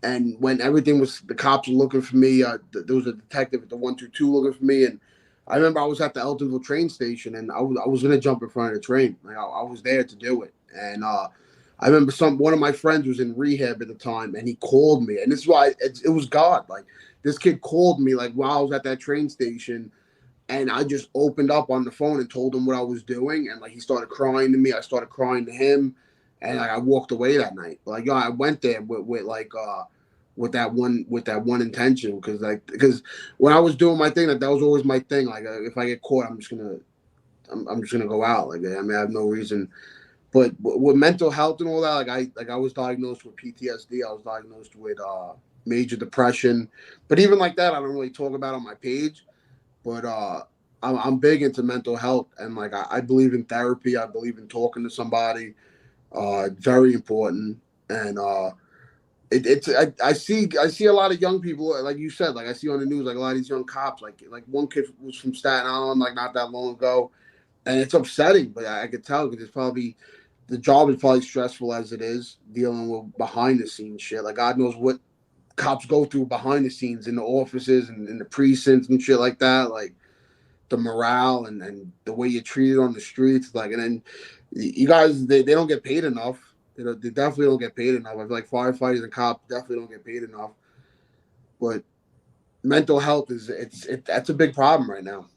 and when everything was the cops were looking for me, there was a detective at the 122 looking for me, and I remember I was at the Eltonville train station, and I was gonna jump in front of the train. Like I was there to do it, and I remember one of my friends was in rehab at the time, and he called me, and this is why it was God. Like this kid called me like while I was at that train station, and I just opened up on the phone and told him what I was doing, and like he started crying to me. I started crying to him, and like, I walked away that night. Like I went there with like with that one intention because when I was doing my thing, that was always my thing. Like if I get caught, I'm just gonna go out. Like I mean, I have no reason. But with mental health and all that, I was diagnosed with PTSD. I was diagnosed with major depression. But even like that, I don't really talk about on my page. But I'm big into mental health, and like I believe in therapy. I believe in talking to somebody. Very important. And I see a lot of young people, like you said, like I see on the news, like a lot of these young cops, like one kid was from Staten Island, like not that long ago, and it's upsetting. But I could tell because it's probably the job is probably stressful as it is dealing with behind the scenes shit. Like God knows what cops go through behind the scenes in the offices and in the precincts and shit like that. Like the morale and the way you're treated on the streets. Like, and then you guys, they don't get paid enough. They definitely don't get paid enough. I feel like firefighters and cops definitely don't get paid enough. But mental health that's a big problem right now.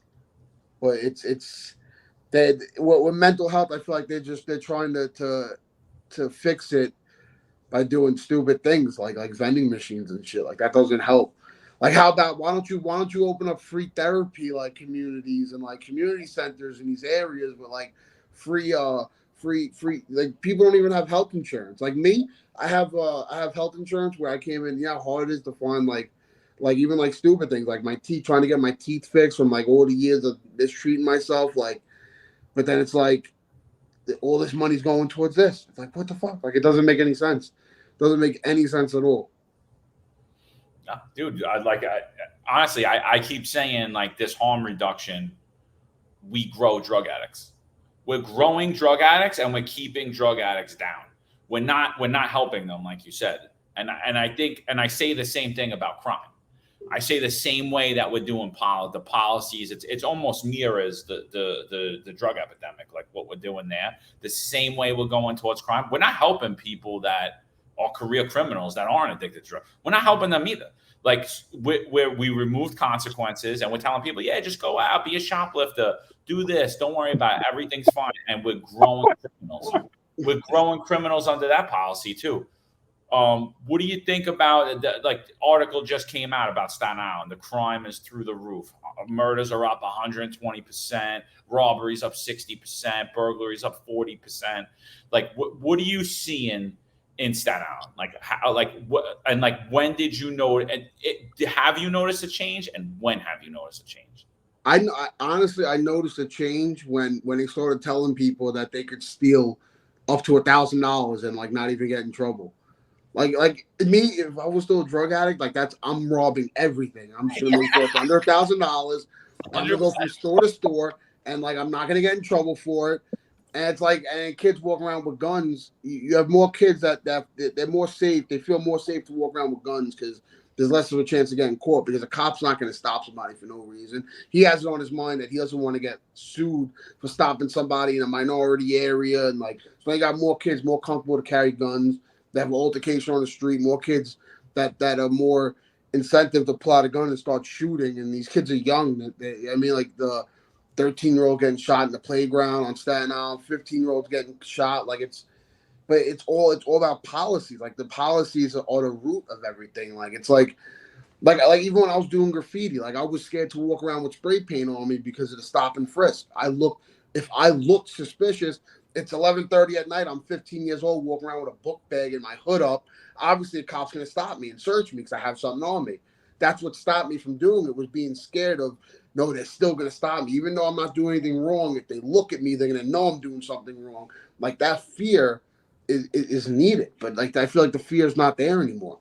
But it's that with mental health, I feel like they're trying to fix it by doing stupid things like vending machines and shit. Like that doesn't help. Like how about why don't you open up free therapy like communities and like community centers in these areas with like free free like people don't even have health insurance. Like me, I have health insurance where I came in, how hard it is to find like even like stupid things like my teeth, trying to get my teeth fixed from like all the years of mistreating myself, like but then it's like all this money's going towards this. It's like, what the fuck? Like, it doesn't make any sense. Doesn't make any sense at all. Dude, honestly, I keep saying like this harm reduction, we grow drug addicts. We're growing drug addicts and we're keeping drug addicts down. We're not helping them, like you said. And I think, and I say the same thing about crime. I say the same way that we're doing the policies. It's almost mirrors the drug epidemic, like what we're doing there. The same way we're going towards crime. We're not helping people that are career criminals that aren't addicted to drugs. We're not helping them either. Like we removed consequences and we're telling people, yeah, just go out, be a shoplifter, do this, don't worry about it. Everything's fine. And we're growing criminals. We're growing criminals under that policy too. What do you think about like the article just came out about Staten Island? The crime is through the roof. Murders are up 120%, robberies up 60%, burglaries up 40%. Like, what are you seeing in Staten Island? Like, how, like what, and like when did you know it? Have you noticed a change, and when have you noticed a change? I honestly I noticed a change when they started telling people that they could steal up to $1,000 and like not even get in trouble. Like me, if I was still a drug addict, like I'm robbing everything. I'm just gonna make sure it's under $1,000. I'm gonna go from store to store, and like I'm not gonna get in trouble for it. And it's like, and kids walking around with guns. You have more kids that they're more safe. They feel more safe to walk around with guns because there's less of a chance of getting caught because a cop's not going to stop somebody for no reason. He has it on his mind that he doesn't want to get sued for stopping somebody in a minority area, and like so they got more kids more comfortable to carry guns. They have an altercation on the street. More kids that are more incentive to pull out a gun and start shooting. And these kids are young. I mean, like the 13-year-old getting shot in the playground on Staten Island, 15-year-olds getting shot. Like it's all about policies. Like the policies are the root of everything. Like it's like even when I was doing graffiti, like I was scared to walk around with spray paint on me because of the stop and frisk. If I looked suspicious, It's 11:30 at night. I'm 15 years old, walking around with a book bag and my hood up. Obviously, a cop's going to stop me and search me because I have something on me. That's what stopped me from doing it, was being scared of, no, they're still going to stop me. Even though I'm not doing anything wrong, if they look at me, they're going to know I'm doing something wrong. Like, that fear is needed. But, like, I feel like the fear is not there anymore.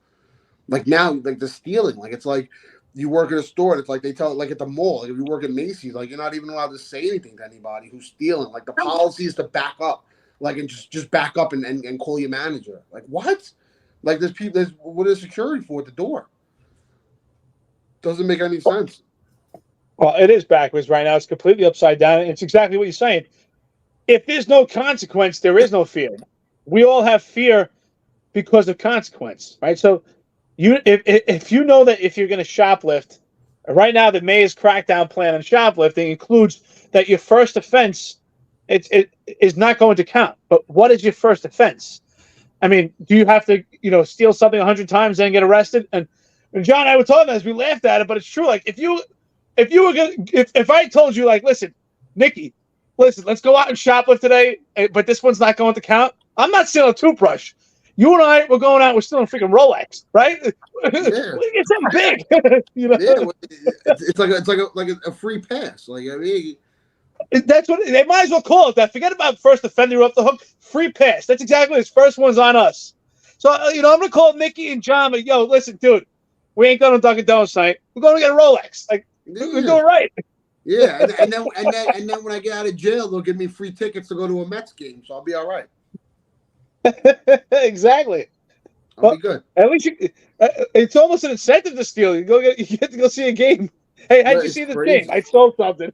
Like, now, like, the stealing. Like, it's like you work at a store, and it's like they tell it, like, at the mall. Like, if you work at Macy's, like, you're not even allowed to say anything to anybody who's stealing. Like, the policy is to back up. Like, and just back up and call your manager. Like, what? Like, there's people, what is security for at the door? Doesn't make any sense. Well, it is backwards right now. It's completely upside down. It's exactly what you're saying. If there's no consequence, there is no fear. We all have fear because of consequence, right? So, if you know that if you're going to shoplift, right now the mayor's crackdown plan on shoplifting includes that your first offense it is not going to count. But what is your first offense? I mean, do you have to, steal something 100 times and get arrested? And John and I were talking as we laughed at it, but it's true. Like, if I told you, like, listen, Nicky, listen, let's go out and shoplift today, but this one's not going to count. I'm not stealing a toothbrush. You and I, we're going out, we're stealing a freaking Rolex, right? Yeah. It's something big, Yeah, it's like a free pass. Like, I mean, that's what they might as well call it. That. Forget about first offender off the hook. Free pass. That's exactly his first one's on us. So I'm gonna call Nicky and John. But yo, listen, dude, we ain't going to Dunkin' Donuts tonight. We're going to get a Rolex. Like, we're doing right. Yeah, and then when I get out of jail, they'll give me free tickets to go to a Mets game, so I'll be all right. Exactly. I'll be good. At least it's almost an incentive to steal. You get to go see a game. Hey, how'd you see the game? I stole something.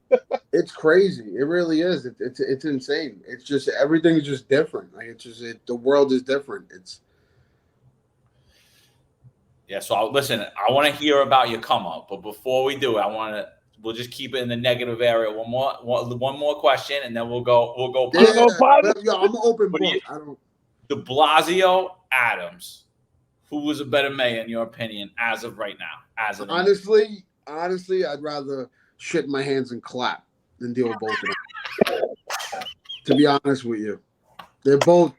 It's crazy. It really is. It's insane. It's just everything is just different. Like the world is different. Yeah. So listen, I want to hear about your come up, but before we do, we'll just keep it in the negative area. One more question, and then we'll go. Yeah, I'm an open book. De Blasio, Adams, who was a better mayor in your opinion as of right now? Honestly, I'd rather shit in my hands and clap than deal with both of them. To be honest with you, they're both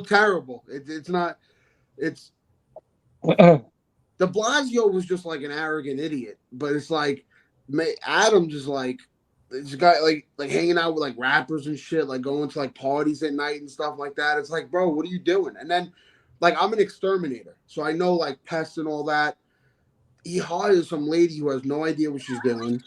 terrible. It's not. It's De Blasio was just like an arrogant idiot, but it's like Adams is like this guy like hanging out with like rappers and shit, like going to like parties at night and stuff like that. It's like, bro, what are you doing? And then like I'm an exterminator, so I know like pests and all that. He hires some lady who has no idea what she's doing.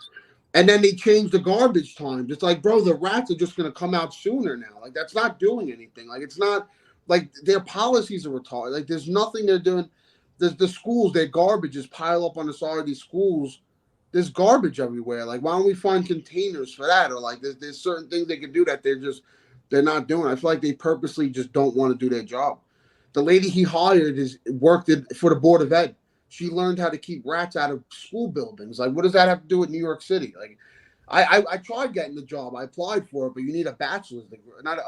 And then they change the garbage times. It's like, bro, the rats are just going to come out sooner now. Like, that's not doing anything. Like, it's not like their policies are retarded. Like, there's nothing they're doing. There's the schools, their garbage is pile up on the side of these schools. There's garbage everywhere. Like, why don't we find containers for that? Or like, there's certain things they can do that they're not doing. I feel like they purposely just don't want to do their job. The lady he hired worked for the Board of Ed. She learned how to keep rats out of school buildings. Like, what does that have to do with New York City? Like, I tried getting the job. I applied for it, but you need a bachelor's degree, not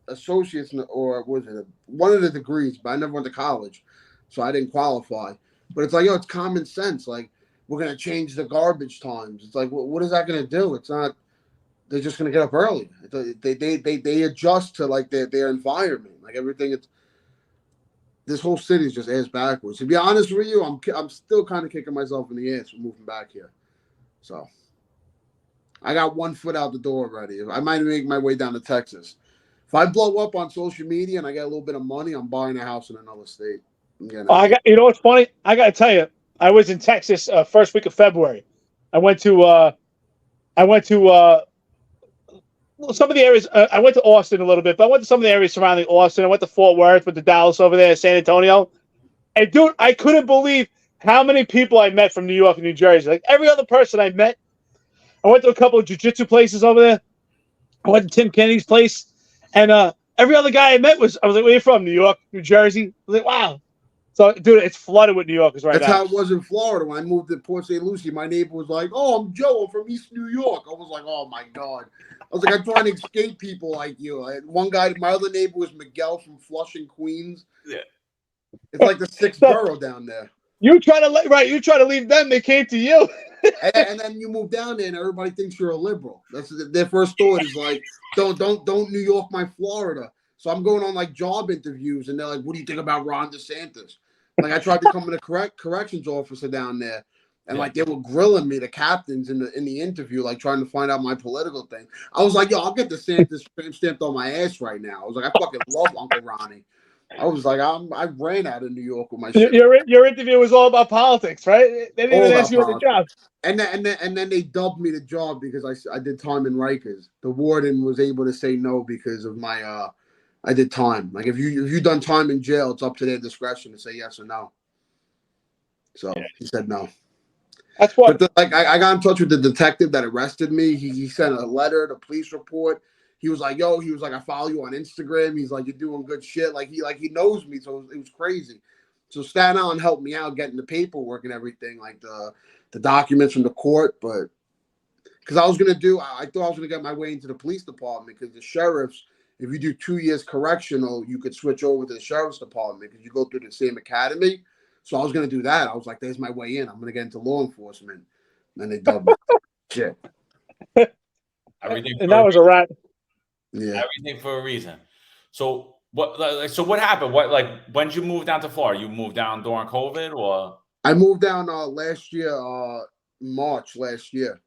associate's, or was it one of the degrees? But I never went to college, so I didn't qualify. But it's like, it's common sense. Like, we're gonna change the garbage times. It's like, what is that gonna do? It's not. They're just gonna get up early. They adjust to like their environment. Like everything. This whole city is just ass backwards. To be honest with you, I'm still kind of kicking myself in the ass for moving back here. So I got 1 foot out the door already. I might make my way down to Texas. If I blow up on social media and I get a little bit of money, I'm buying a house in another state. You know what's funny? I got to tell you, I was in Texas first week of February. I went to some of the areas. I went to Austin a little bit, but I went to some of the areas surrounding Austin. I went to Fort Worth, went to Dallas over there, San Antonio. And dude, I couldn't believe how many people I met from New York and New Jersey. Like every other person I met. I went to a couple of jiu-jitsu places over there. I went to Tim Kennedy's place. And every other guy I met I was like, where are you from? New York, New Jersey? I was like, wow. So, dude, it's flooded with New Yorkers right now. That's how it was in Florida. When I moved to Port St. Lucie, my neighbor was like, oh, I'm Joe. I'm from East New York. I was like, oh, my God. I was like, I'm trying to escape people like you. One guy, my other neighbor was Miguel from Flushing, Queens. Yeah. It's like the sixth borough down there. You try to leave them, they came to you. And then you move down there and everybody thinks you're a liberal. That's their first thought is like, don't New York my Florida. So I'm going on like job interviews and they're like, what do you think about Ron DeSantis? Like I tried to come in a corrections officer down there and like they were grilling me, the captains in the interview, like trying to find out my political thing. I was like, yo, I'll get DeSantis stamped on my ass right now. I was like, I fucking love Uncle Ronnie. I was like, I ran out of New York with my shit. Your interview was all about politics, right? They didn't even ask you about the job. And then they dubbed me the job because I did time in Rikers. The warden was able to say no because of my I did time. Like if you done time in jail, it's up to their discretion to say yes or no. So he said no. That's what. But I got in touch with the detective that arrested me. He sent a letter, the police report. He was like, yo, I follow you on Instagram. He's like, you're doing good shit. Like he knows me, so it was crazy. So Staten Island helped me out getting the paperwork and everything, like the documents from the court. But because I thought I was gonna get my way into the police department because the sheriffs, if you do 2 years correctional, you could switch over to the sheriff's department because you go through the same academy. So I was gonna do that. I was like, there's my way in. I'm gonna get into law enforcement. And they dubbed me. Shit. Everything. And that was a rat. Yeah. Everything for a reason. So what happened? When did you move down to Florida? You moved down during COVID or? I moved down last year, March last year.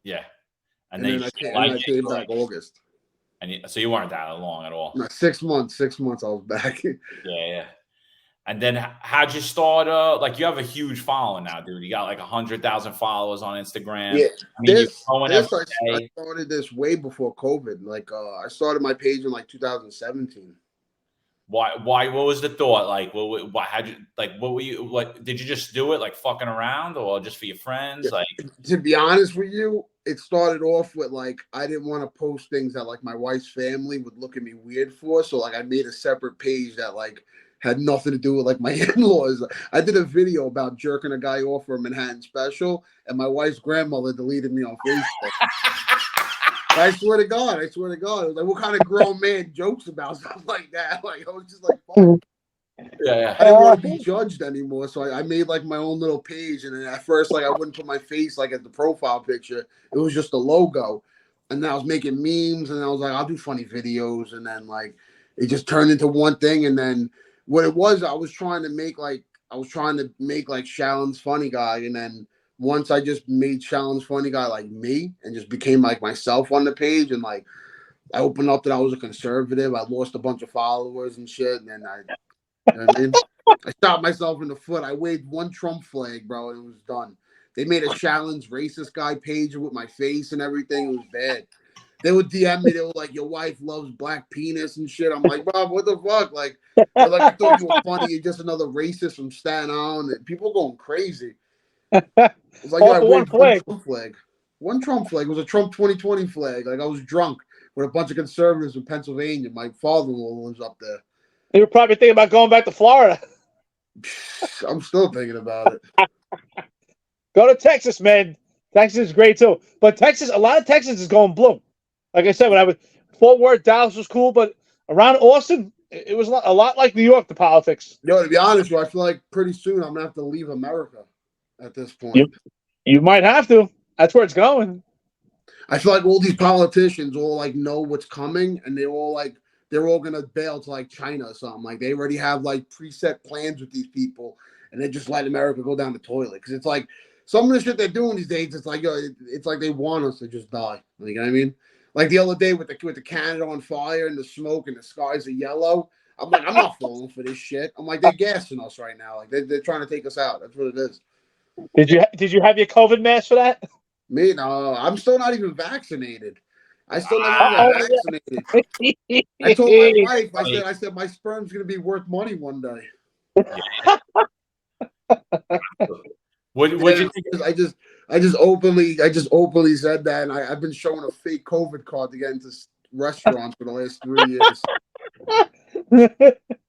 Yeah. And then I came back August. So you weren't down long at all. No, 6 months. 6 months I was back. Yeah. And then how'd you start? You have a huge following now, dude. You got like 100,000 followers on Instagram. Yeah, I mean, I started this way before COVID. Like, I started my page in like 2017. Why? What was the thought? Like, what did you just do it like fucking around or just for your friends? Yeah. Like, to be honest with you, it started off with like, I didn't want to post things that like my wife's family would look at me weird for. So like I made a separate page that like had nothing to do with like my in-laws. I did a video about jerking a guy off for a Manhattan special, and my wife's grandmother deleted me on Facebook. I swear to God. I was like, what kind of grown man jokes about stuff like that? Like, I was just like, fuck. Yeah. I didn't want to be judged anymore, so I made like my own little page. And then at first, like I wouldn't put my face like at the profile picture. It was just a logo. And then I was making memes, and I was like, I'll do funny videos. And then like it just turned into one thing. And then what it was, I was trying to make like Shallon's Funny Guy, and then once I just made Shallon's Funny Guy like me and just became like myself on the page, and like I opened up that I was a conservative. I lost a bunch of followers and shit, and then you know what I mean? I shot myself in the foot. I waved one Trump flag, bro, and it was done. They made a Shallon's Racist Guy page with my face and everything. It was bad. They would DM me. They were like, your wife loves black penis and shit. I'm like, Bob, what the fuck? Like, I thought you were funny. You're just another racist from Staten Island. And people going crazy. It's like, yo, I waved one Trump flag. One Trump flag. It was a Trump 2020 flag. Like, I was drunk with a bunch of conservatives in Pennsylvania. My father-in-law lives up there. You were probably thinking about going back to Florida. I'm still thinking about it. Go to Texas, man. Texas is great too. But Texas, a lot of Texas is going blue. Like I said, when I was Fort Worth, Dallas was cool, but around Austin, it was a lot like New York, the politics. Yo, to be honest with you, I feel like pretty soon I'm gonna have to leave America at this point. You might have to. That's where it's going. I feel like all these politicians all like know what's coming, and they're all gonna bail to like China or something. Like they already have like preset plans with these people, and they just let America go down the toilet. Because it's like some of the shit they're doing these days, it's like, yo, it's like they want us to just die. Like, you know what I mean? Like the other day with the Canada on fire and the smoke and the skies are yellow. I'm like, I'm not falling for this shit. I'm like, they're gassing us right now. Like they're trying to take us out. That's what it is. Did you have your COVID mask for that? Me, no, I'm still not even vaccinated. I still never got vaccinated. I told my wife, I said my sperm's gonna be worth money one day. What you think? I just openly said that, and I've been showing a fake COVID card to get into restaurants for the last 3 years.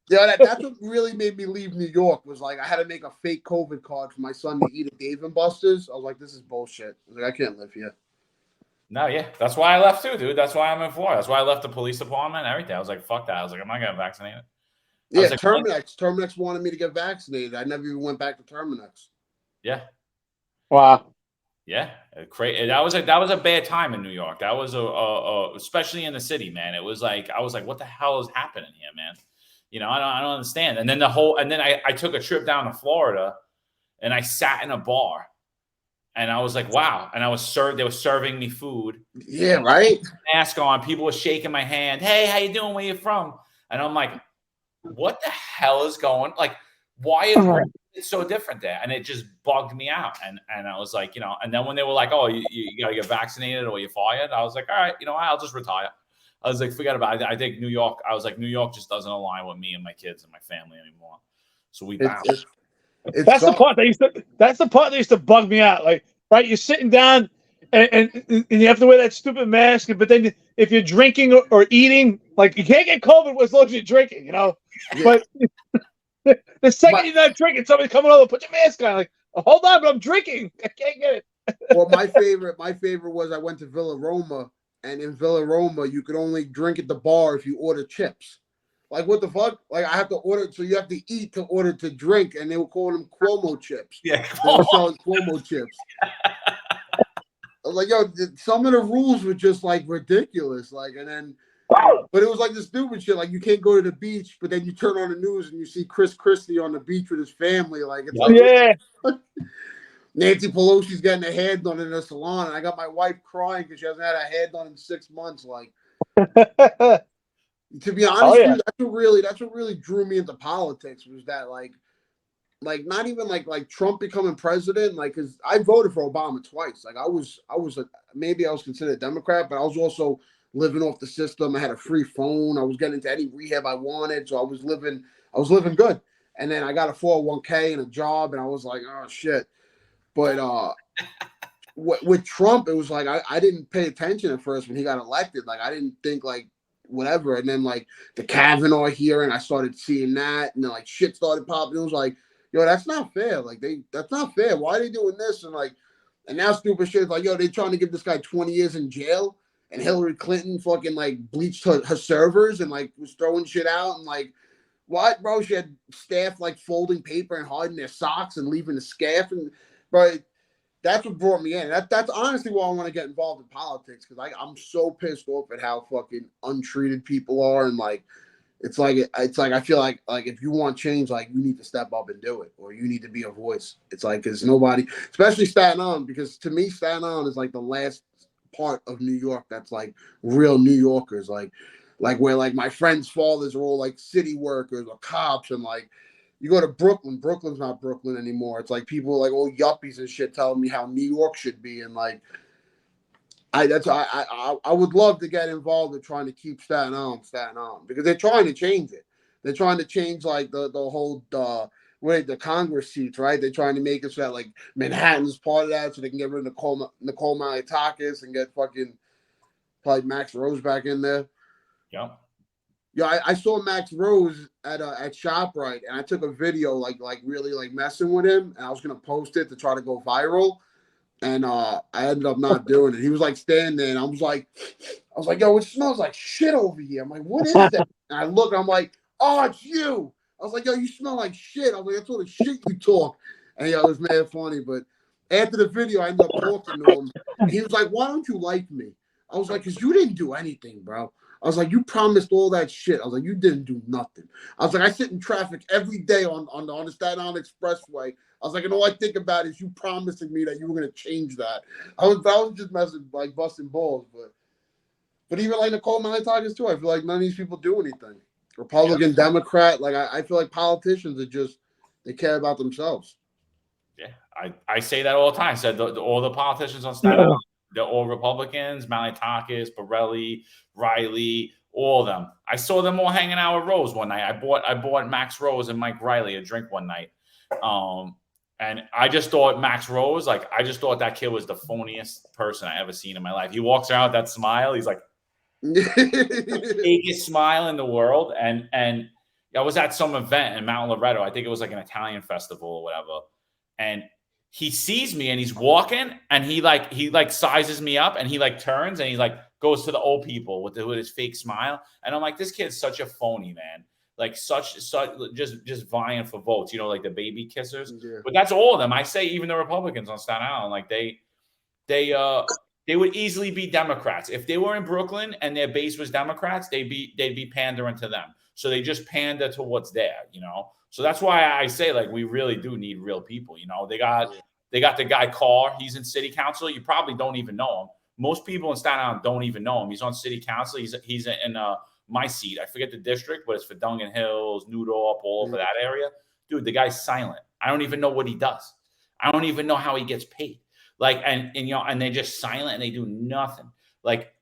Yeah, that's what really made me leave New York. Was like I had to make a fake COVID card for my son to eat at Dave and Buster's. I was like, this is bullshit. I was like, I can't live here. No, yeah, that's why I left too, dude. That's why I'm in Florida. That's why I left the police department and everything. I was like, fuck that. I was like, I'm not getting vaccinated. Yeah, like, Terminex wanted me to get vaccinated. I never even went back to Terminex. Yeah. Wow. Yeah, crazy. That was a bad time in New York. That was especially in the city, man. It was like I was like, what the hell is happening here, man? You know, I don't understand. And then I took a trip down to Florida, and I sat in a bar, and I was like, wow. And I was served. They were serving me food. Yeah, right. Mask on. People were shaking my hand. Hey, how you doing? Where you from? And I'm like, what the hell is going? Like, why is it's so different there? And it just bugged me out. And I was like, you know, and then when they were like, oh, you got to get vaccinated or you're fired, I was like, all right, you know, I'll just retire. I was like, forget about it. I think New York, I was like, New York just doesn't align with me and my kids and my family anymore. So we bounced. That's the part that used to bug me out. Like, right, you're sitting down and you have to wear that stupid mask, but then if you're drinking or eating, like you can't get COVID as long as you're drinking, you know. Yeah. But the second you're not drinking, somebody's coming over, put your mask on. Like, oh, hold on, but I'm drinking. I can't get it. Well, my favorite was I went to Villa Roma, and in Villa Roma, you could only drink at the bar if you order chips. Like, what the fuck? Like, I have to order, so you have to eat to order to drink, and they were calling them Cuomo chips. Yeah, they were selling Cuomo chips. I was like, yo, some of the rules were just like ridiculous. Like, and then, but it was like the stupid shit. Like, you can't go to the beach, but then you turn on the news and you see Chris Christie on the beach with his family. Like, it's like, yeah. Nancy Pelosi's getting her hair done in a salon, and I got my wife crying because she hasn't had her hair done in 6 months. Like, to be honest, dude, that's what really drew me into politics was that like not even like Trump becoming president, like because I voted for Obama twice. Like I was maybe I was considered a Democrat, but I was also living off the system. I had a free phone. I was getting into any rehab I wanted, so I was living good. And then I got a 401k and a job, and I was like, oh shit. But with Trump, it was like I didn't pay attention at first when he got elected. Like I didn't think like whatever. And then like the Kavanaugh hearing, I started seeing that, and then like shit started popping. It was like, yo, that's not fair. Like that's not fair. Why are they doing this? And now stupid shit is like, yo, they trying to give this guy 20 years in jail, and Hillary Clinton fucking like bleached her servers and like was throwing shit out and like. What, bro? She had staff like folding paper and hiding their socks and leaving the scarf, and but that's what brought me in. That's honestly why I want to get involved in politics because I'm so pissed off at how fucking untreated people are, and like it's like I feel like if you want change, like you need to step up and do it, or you need to be a voice. It's like because nobody, especially Staten Island, because to me Staten Island is like the last part of New York that's like real New Yorkers, like where like my friends' fathers are all like city workers or cops, and like you go to Brooklyn, Brooklyn's not Brooklyn anymore. It's like people like old yuppies and shit telling me how New York should be, and like I would love to get involved in trying to keep Staten Island because they're trying to change it. They're trying to change like the whole the Congress seats, right? They're trying to make it so that like Manhattan's part of that, so they can get rid of Nicole Malliotakis and get fucking probably Max Rose back in there. Yeah, I saw Max Rose at ShopRite, and I took a video like really like messing with him, and I was gonna post it to try to go viral, and I ended up not doing it. He was like standing there, and I was like, yo, it smells like shit over here. I'm like, what is that? And I look, I'm like, oh, it's you. I was like, yo, you smell like shit. I was like, that's all the shit you talk. And it was mad funny. But after the video, I ended up talking to him, and he was like, why don't you like me? I was like, because you didn't do anything, bro. I was like, you promised all that shit. I was like, you didn't do nothing. I was like, I sit in traffic every day on the Staten Island Expressway. I was like, and all I think about is you promising me that you were gonna change that. I was just messing like busting balls, but even like Nicole Malliotakis too. I feel like none of these people do anything. Republican, Democrat, like I feel like politicians are just they care about themselves. Yeah, I say that all the time. I said all the politicians on Staten Island. They're all Republicans, Malliotakis, Borelli, Riley, all of them. I saw them all hanging out with Rose one night. I bought Max Rose and Mike Riley a drink one night. And I just thought Max Rose, I just thought that kid was the phoniest person I ever seen in my life. He walks around with that smile. He's like, biggest smile in the world. And I was at some event in Mount Loretto. I think it was like an Italian festival or whatever. And he sees me and he's walking and he sizes me up and he like turns and he like goes to the old people with his fake smile. And I'm like, this kid's such a phony, man. like such just vying for votes, you know, like the baby kissers. Yeah. But that's all of them. I say even the Republicans on Staten Island, like they would easily be Democrats. If they were in Brooklyn and their base was Democrats, they'd be pandering to them. So they just pander to what's there, you know. So that's why I say, like, we really do need real people. You know, they got the guy Carr. He's in city council. You probably don't even know him. Most people in Staten Island don't even know him. He's on city council. He's in my seat. I forget the district, but it's for Dungan Hills, Newdorp, all over that area. Dude, the guy's silent. I don't even know what he does. I don't even know how he gets paid. Like, and you know, and they're just silent and they do nothing. Like,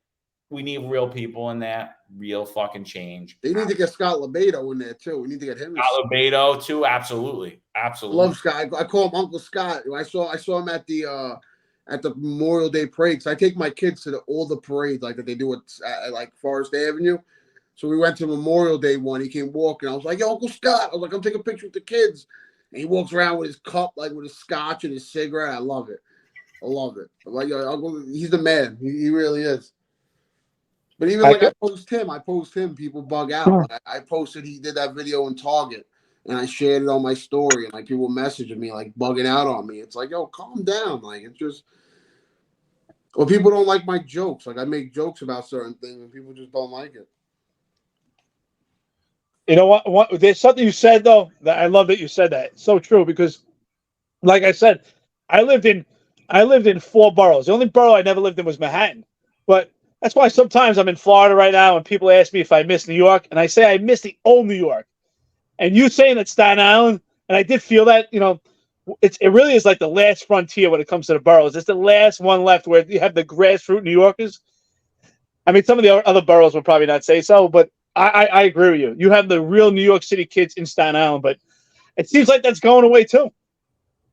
we need real people in there, real fucking change. They need to get Scott Lebedo in there too. We need to get him. Scott Lebedo too, absolutely. Love Scott. I call him Uncle Scott. I saw him at the Memorial Day parade. I take my kids to all the parades like that they do at like Forest Avenue. So we went to Memorial Day one. He came walking. I was like, "Yo, Uncle Scott." I was like, "I'm taking a picture with the kids." And he walks around with his cup, like with his scotch and his cigarette. I love it. I'm like, yo, he's the man. He really is. But even like I post him. People bug out. Like, I posted he did that video in Target, and I shared it on my story, and like people messaging me like bugging out on me. It's like, yo, calm down. Like it's just, well, people don't like my jokes. Like I make jokes about certain things, and people just don't like it. You know what? There's something you said though that I love that you said that. It's so true because, like I said, I lived in 4 boroughs. The only borough I never lived in was Manhattan. But that's why sometimes I'm in Florida right now and people ask me if I miss New York. And I say I miss the old New York. And you saying that Staten Island, and I did feel that, you know, it really is like the last frontier when it comes to the boroughs. It's the last one left where you have the grassroots New Yorkers. I mean, some of the other boroughs would probably not say so, but I agree with you. You have the real New York City kids in Staten Island, but it seems like that's going away too.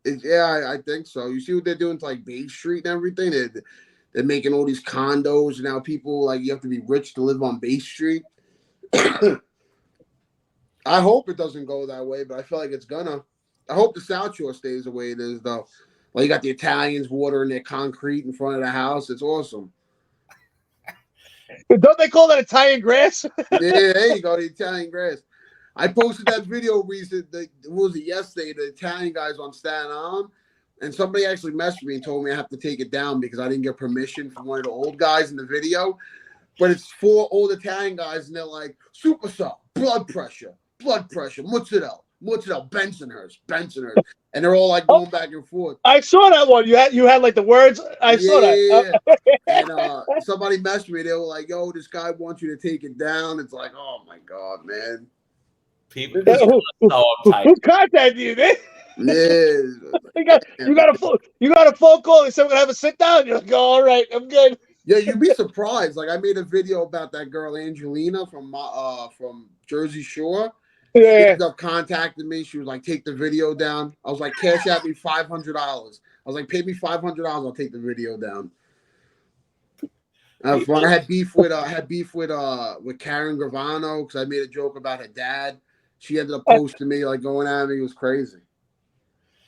Yeah, I think so. You see what they're doing to like Bay Street and everything? They're making all these condos. Now people, like, you have to be rich to live on Bay Street. I hope it doesn't go that way, but I feel like it's gonna. I hope the South Shore stays the way it is, though. Like, you got the Italians watering their concrete in front of the house. It's awesome. Don't they call that Italian grass? Yeah, there you go, the Italian grass. I posted that video recently. Was it yesterday? The Italian guys on Staten Island, and somebody actually messaged me and told me I have to take it down because I didn't get permission from one of the old guys in the video. But it's 4 old Italian guys, and they're like, super salt, blood pressure, mozzarella, Bensonhurst, and they're all like going back and forth. I saw that one. You had like the words. I saw that. And somebody messaged me. They were like, "Yo, this guy wants you to take it down." It's like, oh my god, man. People so uptight. Who contacted you, man? Yeah. you got a phone call and said we're gonna have a sit down. You're like, oh, all right, I'm good. Yeah, you'd be surprised. Like I made a video about that girl Angelina from Jersey Shore. Yeah. She ended up contacting me. She was like, "Take the video down." I was like, "Cash out me $500." I was like, "Pay me $500. I'll take the video down." I had beef with Karen Gravano because I made a joke about her dad. She ended up posting me, like going at me. It was crazy.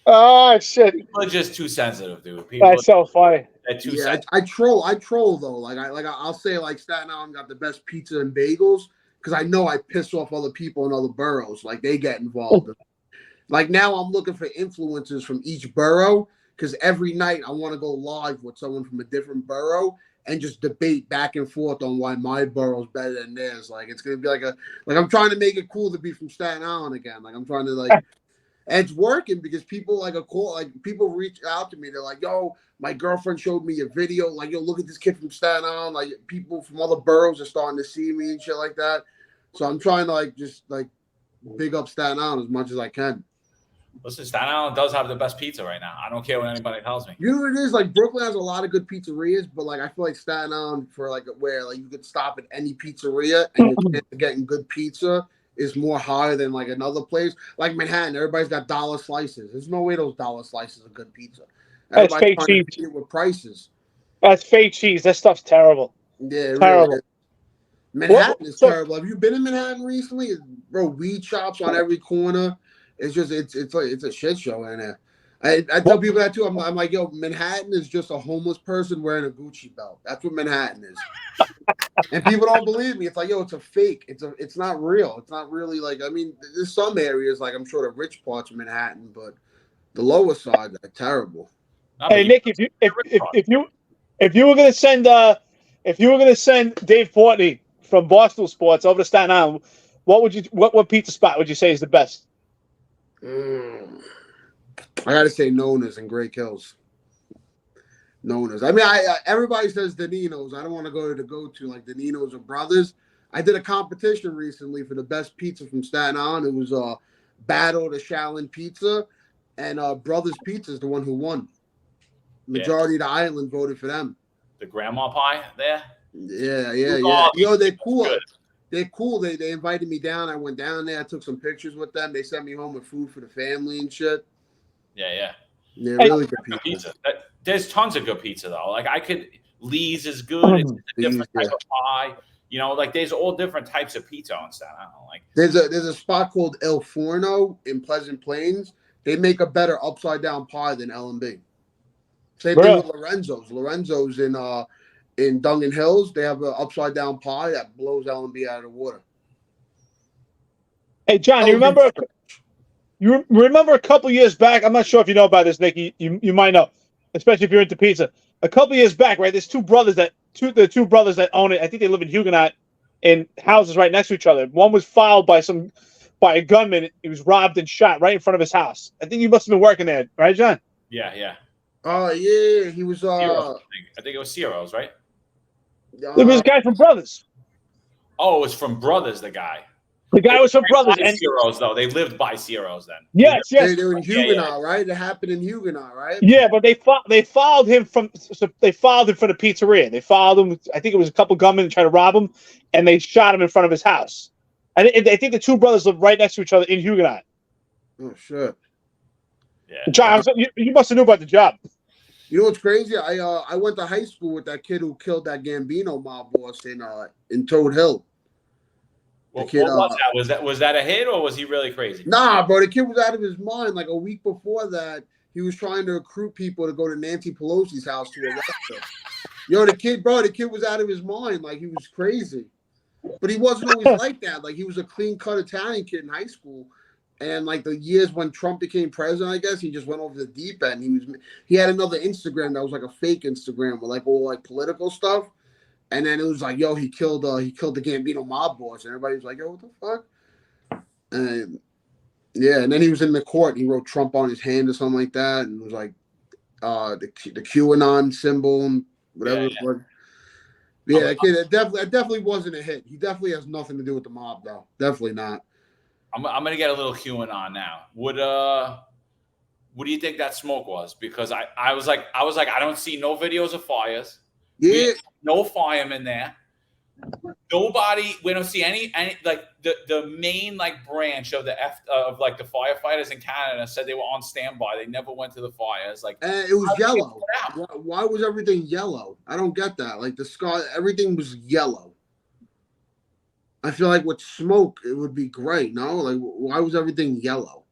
Oh shit! People are just too sensitive, dude. People That's so funny. I troll though. I'll say like Staten Island got the best pizza and bagels because I know I piss off other people in other boroughs. Like they get involved. Like now I'm looking for influencers from each borough because every night I want to go live with someone from a different borough and just debate back and forth on why my borough's better than theirs. Like it's gonna be like I'm trying to make it cool to be from Staten Island again. Like I'm trying to and it's working because people people reach out to me. They're like, "Yo, my girlfriend showed me a video. Like, yo, look at this kid from Staten Island." Like people from other boroughs are starting to see me and shit like that. So I'm trying to just big up Staten Island as much as I can. Listen, Staten Island does have the best pizza right now. I don't care what anybody tells me. You know what it is? Like Brooklyn has a lot of good pizzerias, but I feel like Staten Island for where you could stop at any pizzeria and your chance of getting good pizza is more higher than another place. Like Manhattan, everybody's got dollar slices. There's no way those dollar slices are good pizza. That's fake cheese. With prices. That's fake cheese. That stuff's terrible. Yeah, terrible. Really Manhattan is terrible. Have you been in Manhattan recently? Bro, weed shops on every corner. It's just it's a shit show in there. I tell people that too. I'm like, yo, Manhattan is just a homeless person wearing a Gucci belt. That's what Manhattan is. And people don't believe me. It's like, yo, it's a fake. It's not real. It's not really like, I mean, there's some areas, like I'm sure the rich parts of Manhattan, but the lower side are terrible. Hey Nick, if you were gonna send Dave Portney from Barstool Sports over to Staten Island, what pizza spot would you say is the best? I gotta say Nona's in Great Hills. Nona's. I mean, everybody says Danino's. I don't want to go to the go-to like Danino's or Brothers. I did a competition recently for the best pizza from Staten Island. It was a battle to Shaolin Pizza, and Brothers Pizza is the one who won. Majority of the island voted for them. The grandma pie there? Yeah. They're cool. Good. They're cool. They invited me down. I went down there. I took some pictures with them. They sent me home with food for the family and shit. Yeah. They're really good pizza. There's tons of good pizza though. Like Lee's is good. It's a different type of pie. You know, like there's all different types of pizza on Staten Island. Like there's a spot called El Forno in Pleasant Plains. They make a better upside down pie than L&B. Same thing with Lorenzo's. Lorenzo's in Dungan Hills. They have an upside down pie that blows L&B out of the water. Hey John, you remember a couple years back? I'm not sure if you know about this, Nick. You might know, especially if you're into pizza. A couple years back, right? There's two brothers that own it. I think they live in Huguenot, in houses right next to each other. One was filed by a gunman. He was robbed and shot right in front of his house. I think you must have been working there, right, John? Yeah. Oh yeah, he was. I think it was Ciro's, right? There was a guy from Brothers. Oh, it was from Brothers. The guy was from Brothers. And Ciro's though, they lived by Ciro's then. Yes. They were in Huguenot, right? It happened in Huguenot, right? Yeah, but they followed him from the pizzeria. They followed him. I think it was a couple gunmen trying to rob him, and they shot him in front of his house. I think the two brothers lived right next to each other in Huguenot. Oh shit. Yeah. John, you must have knew about the job. You know what's crazy? I went to high school with that kid who killed that Gambino mob boss in Toad Hill. What was that? Was that a hit or was he really crazy? Nah, bro, the kid was out of his mind. Like a week before that, he was trying to recruit people to go to Nancy Pelosi's house to arrest her. Yo, the kid was out of his mind. Like he was crazy. But he wasn't always like that. Like he was a clean-cut Italian kid in high school. And like the years when Trump became president, I guess he just went over the deep end. He had another Instagram that was like a fake Instagram with like all like political stuff. And then it was like, yo, he killed the Gambino mob boss, and everybody was like, yo, what the fuck? And yeah, and then he was in the court. And he wrote Trump on his hand or something like that, and it was like the QAnon symbol and whatever it was. Yeah, that kid, it definitely wasn't a hit. He definitely has nothing to do with the mob, though. Definitely not. I'm gonna get a little QAnon now. What do you think that smoke was? Because I was like, I don't see no videos of fires. Yeah, no firemen there. Nobody. We don't see any like the main like branch of the like the firefighters in Canada said they were on standby. They never went to the fires. Like it was yellow. Why was everything yellow? I don't get that. Like the sky, everything was yellow. I feel like with smoke, it would be great. No, like why was everything yellow?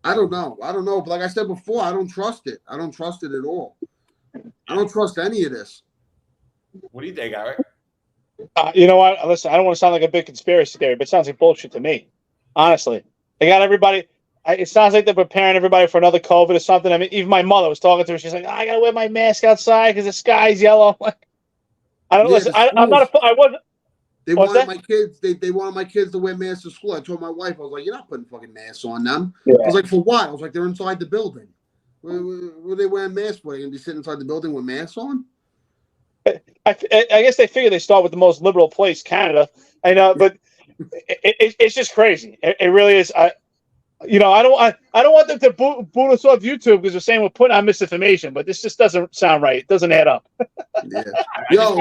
I don't know. But like I said before, I don't trust it. I don't trust it at all. I don't trust any of this. What do you think, Eric? You know what? Listen, I don't want to sound like a big conspiracy theory, but it sounds like bullshit to me. Honestly, they got everybody. It sounds like they're preparing everybody for another COVID or something. I mean, even my mother was talking to her. She's like, I gotta wear my mask outside because the sky's yellow. I don't listen. I'm not. I wasn't. They wanted my kids. They wanted my kids to wear masks to school. I told my wife, I was like, "You're not putting fucking masks on them." Yeah. I was like, "For what?" I was like, "They're inside the building. What are they wearing masks for? They're gonna be sitting inside the building with masks on?" I guess they figure they start with the most liberal place, Canada. I know, but it's just crazy. It really is. I don't want them to boot us off YouTube because they're saying we're putting out misinformation, but this just doesn't sound right. It doesn't add up. Yeah. Yo,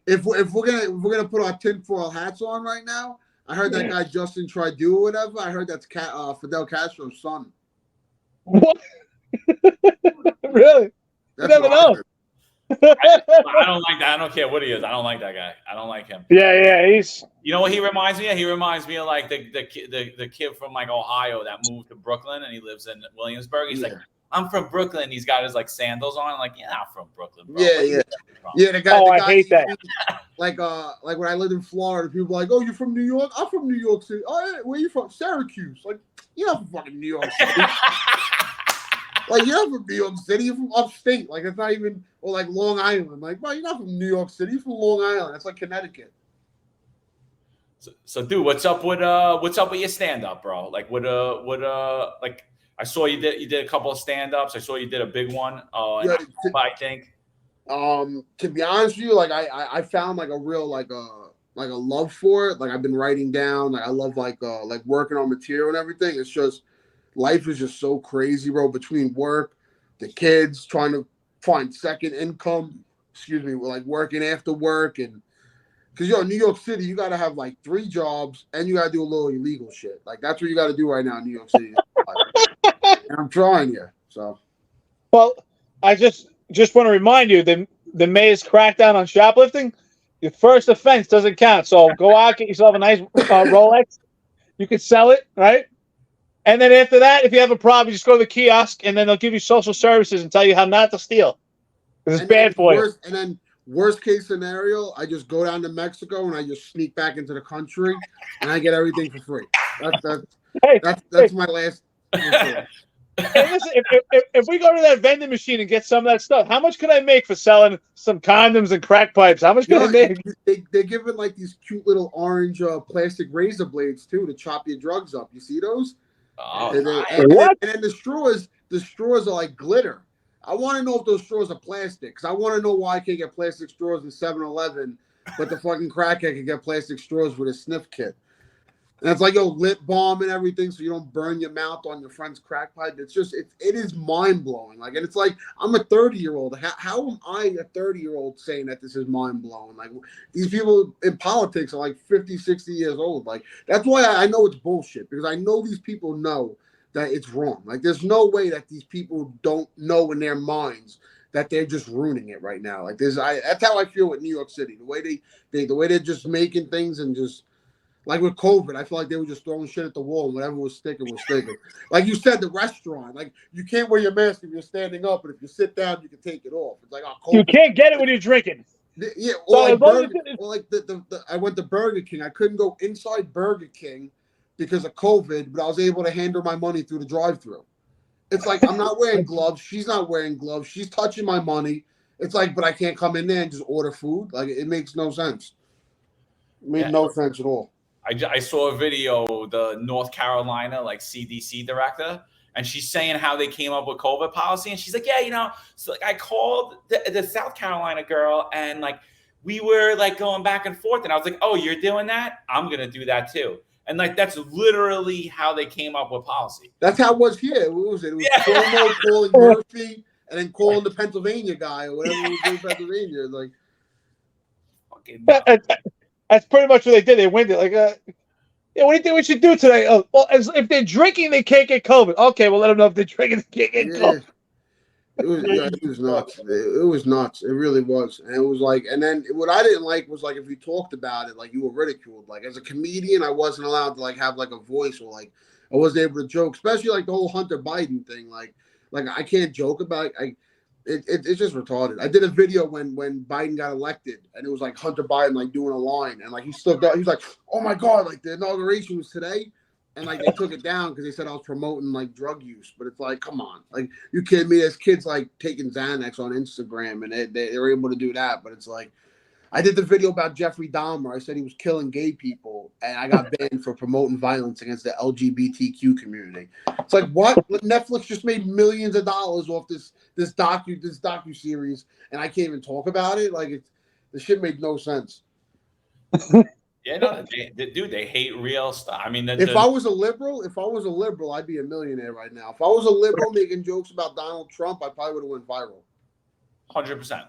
if we're gonna put our tinfoil hats on right now, I heard that guy Justin Trudeau or whatever. I heard that's Fidel Castro's son. What? Really? That's you never know. I don't like that. I don't care what he is. I don't like that guy. I don't like him. Yeah. You know what he reminds me of? He reminds me of like the kid from like Ohio that moved to Brooklyn and he lives in Williamsburg. He's like, I'm from Brooklyn. He's got his like sandals on. I'm like, you're not from Brooklyn, bro. Yeah. The guy. Oh, The I guy hate that. like when I lived in Florida, people were like, "Oh, you're from New York? I'm from New York City. Oh, yeah, where you from? Syracuse. Like, you're not from fucking New York City. Like, you're not from New York City. You're from upstate. Like, it's not even, or like Long Island. Like, bro, you're not from New York City. You're from Long Island. That's like Connecticut. So dude, what's up with your stand up, bro? Like like I saw you did a couple of stand ups. I saw you did a big one. I think. To be honest with you, like I found like a real like a love for it. Like I've been writing down. Like I love like working on material and everything. It's just life is just so crazy, bro. Between work, the kids, trying to find second income. Excuse me, like working after work, and because in New York City, you got to have like 3 jobs and you got to do a little illegal shit. Like that's what you got to do right now in New York City. And I'm trying here. So, well, I just want to remind you that the mayor's crackdown on shoplifting. Your first offense doesn't count. So go out, get yourself a nice Rolex. You can sell it, right? And then after that, if you have a problem, you just go to the kiosk, and then they'll give you social services and tell you how not to steal. Because it's bad for you. And then worst case scenario, I just go down to Mexico and I just sneak back into the country, and I get everything for free. That's my last. Hey, listen, if we go to that vending machine and get some of that stuff, how much could I make for selling some condoms and crack pipes? How much could I make? They're giving like these cute little orange plastic razor blades too to chop your drugs up. You see those? Oh, and then the straws are like glitter. I want to know if those straws are plastic, because I want to know why I can't get plastic straws in 7-Eleven, but the fucking crackhead can get plastic straws with a sniff kit. And it's like, lip balm and everything, so you don't burn your mouth on your friend's crack pipe. It's just, it is mind blowing. Like, and it's like, I'm a 30-year-old. How am I a 30-year-old saying that this is mind blowing? Like, these people in politics are like 50, 60 years old. Like, that's why I know it's bullshit, because I know these people know that it's wrong. Like, there's no way that these people don't know in their minds that they're just ruining it right now. Like, that's how I feel with New York City. The way they're just making things, and just. Like with COVID, I feel like they were just throwing shit at the wall, and whatever was sticking was sticking. Like you said, the restaurant, like you can't wear your mask if you're standing up, but if you sit down, you can take it off. It's like, COVID. You can't get it when you're drinking. Yeah, or like I went to Burger King. I couldn't go inside Burger King because of COVID, but I was able to hand her my money through the drive-thru. It's like, I'm not wearing gloves. She's not wearing gloves. She's touching my money. It's like, but I can't come in there and just order food. Like, it makes no sense. It made no sense at all. I saw a video, the North Carolina like CDC director, and she's saying how they came up with COVID policy, and she's like, yeah, so like I called the South Carolina girl, and like we were like going back and forth, and I was like, oh, you're doing that? I'm gonna do that too. And like that's literally how they came up with policy. That's how it was here. What was it? It was Cuomo calling Murphy, and then calling the Pennsylvania guy or whatever was in Pennsylvania. Like, fucking. That's pretty much what they did. They went like, what do you think we should do today? Oh, well, if they're drinking, they can't get COVID. Okay, well, let them know if they're drinking, they can't get COVID. It was nuts. It was nuts. It really was. And it was like, and then what I didn't like was like, if you talked about it, like you were ridiculed. Like as a comedian, I wasn't allowed to like have like a voice, or like I wasn't able to joke, especially like the whole Hunter Biden thing. Like I can't joke about it. It's just retarded. I did a video when Biden got elected, and it was like Hunter Biden like doing a line, and like he stood up. He was like, "Oh my god!" Like the inauguration was today, and like they took it down because they said I was promoting like drug use. But it's like, come on, like you kidding me? There's kids like taking Xanax on Instagram, and they're able to do that. But it's like, I did the video about Jeffrey Dahmer. I said he was killing gay people, and I got banned for promoting violence against the LGBTQ community. It's like, what? Netflix just made millions of dollars off this docu series, and I can't even talk about it. Like, the shit made no sense. Yeah, no, they hate real stuff. I mean, if I was a liberal, I'd be a millionaire right now. If I was a liberal making jokes about Donald Trump, I probably would have went viral. 100%.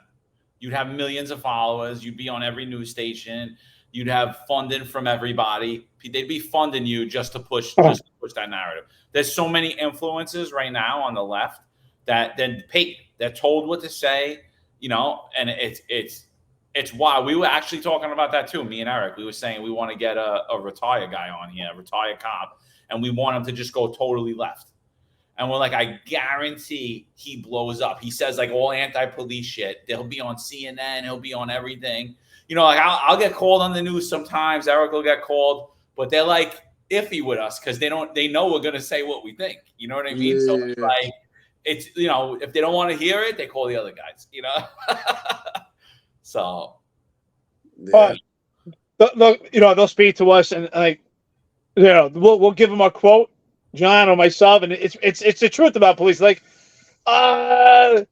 You'd have millions of followers. You'd be on every news station. You'd have funding from everybody. They'd be funding you just to push that narrative. There's so many influences right now on the left that they're told what to say, and it's It's why we were actually talking about that too. Me and Eric, we were saying we want to get a retired guy on here, a retired cop, and we want him to just go totally left. And we're like, I guarantee he blows up. He says like all anti-police shit. They'll be on CNN. He'll be on everything. You know, like I'll get called on the news sometimes. Eric will get called, but they're like iffy with us because they know we're gonna say what we think. You know what I mean? Yeah. So it's like, it's, you know, if they don't want to hear it, they call the other guys. You know. So, Yeah. They'll speak to us and like, we'll give them a quote, John or myself, and it's the truth about police. Like, is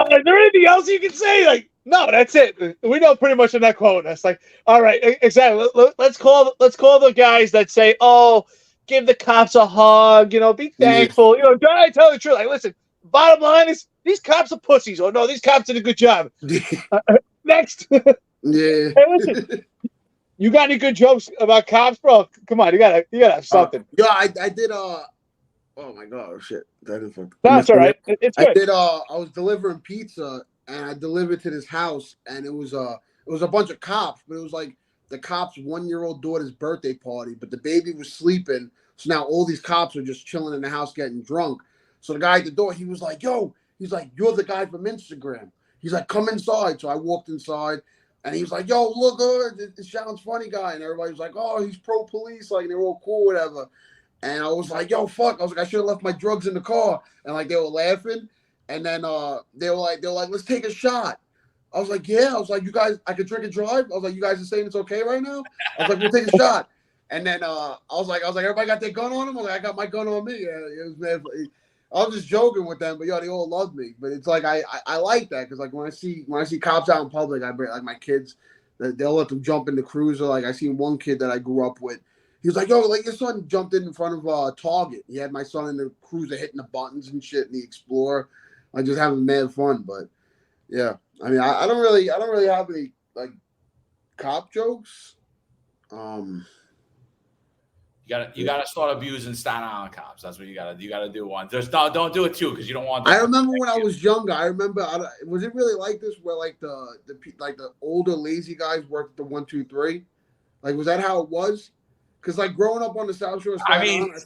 there anything else you can say? Like, no, that's it. We know pretty much in that quote. That's like, all right, exactly. Let's call the guys that say, oh, give the cops a hug. Be thankful. I tell the truth. Like, listen. Bottom line is these cops are pussies. Or no, these cops did a good job. Next. Yeah. Hey, listen. You got any good jokes about cops, bro? Come on, you gotta have something. Yeah, I did. Oh my god, shit. That's all right. It's good. I did. I was delivering pizza, and I delivered to this house, and it was a bunch of cops, but it was like the cop's 1-year-old daughter's birthday party, but the baby was sleeping, so now all these cops are just chilling in the house getting drunk. So the guy at the door, he was like, yo, he's like, you're the guy from Instagram. He's like, come inside. So I walked inside, and he was like, yo, look, it sounds funny guy. And everybody was like, oh, he's pro-police. Like, they're all cool, whatever. And I was like, yo, fuck. I was like, I should have left my drugs in the car. And, like, they were laughing. And then they were like, let's take a shot. I was like, yeah. I was like, you guys, I could drink and drive? I was like, you guys are saying it's okay right now? I was like, we'll take a shot. And then I was like, everybody got their gun on them? I was like, I got my gun on me. Yeah, it was mad. I was just joking with them, but they all love me. But it's like I like that because like when I see cops out in public, I bring like my kids, they'll let them jump in the cruiser. Like I seen one kid that I grew up with. He was like, yo, like your son jumped in front of Target. He had my son in the cruiser hitting the buttons and shit in the Explorer. Like just having mad fun. But yeah, I mean I don't really have any like cop jokes. You gotta start abusing Staten Island cops. That's what you gotta do one. Don't do it too because you don't want. I remember when I was younger. Was it really like this where like the older lazy guys worked at the 1-2-3? Like was that how it was? Because like growing up on the South Shore of Staten Island, I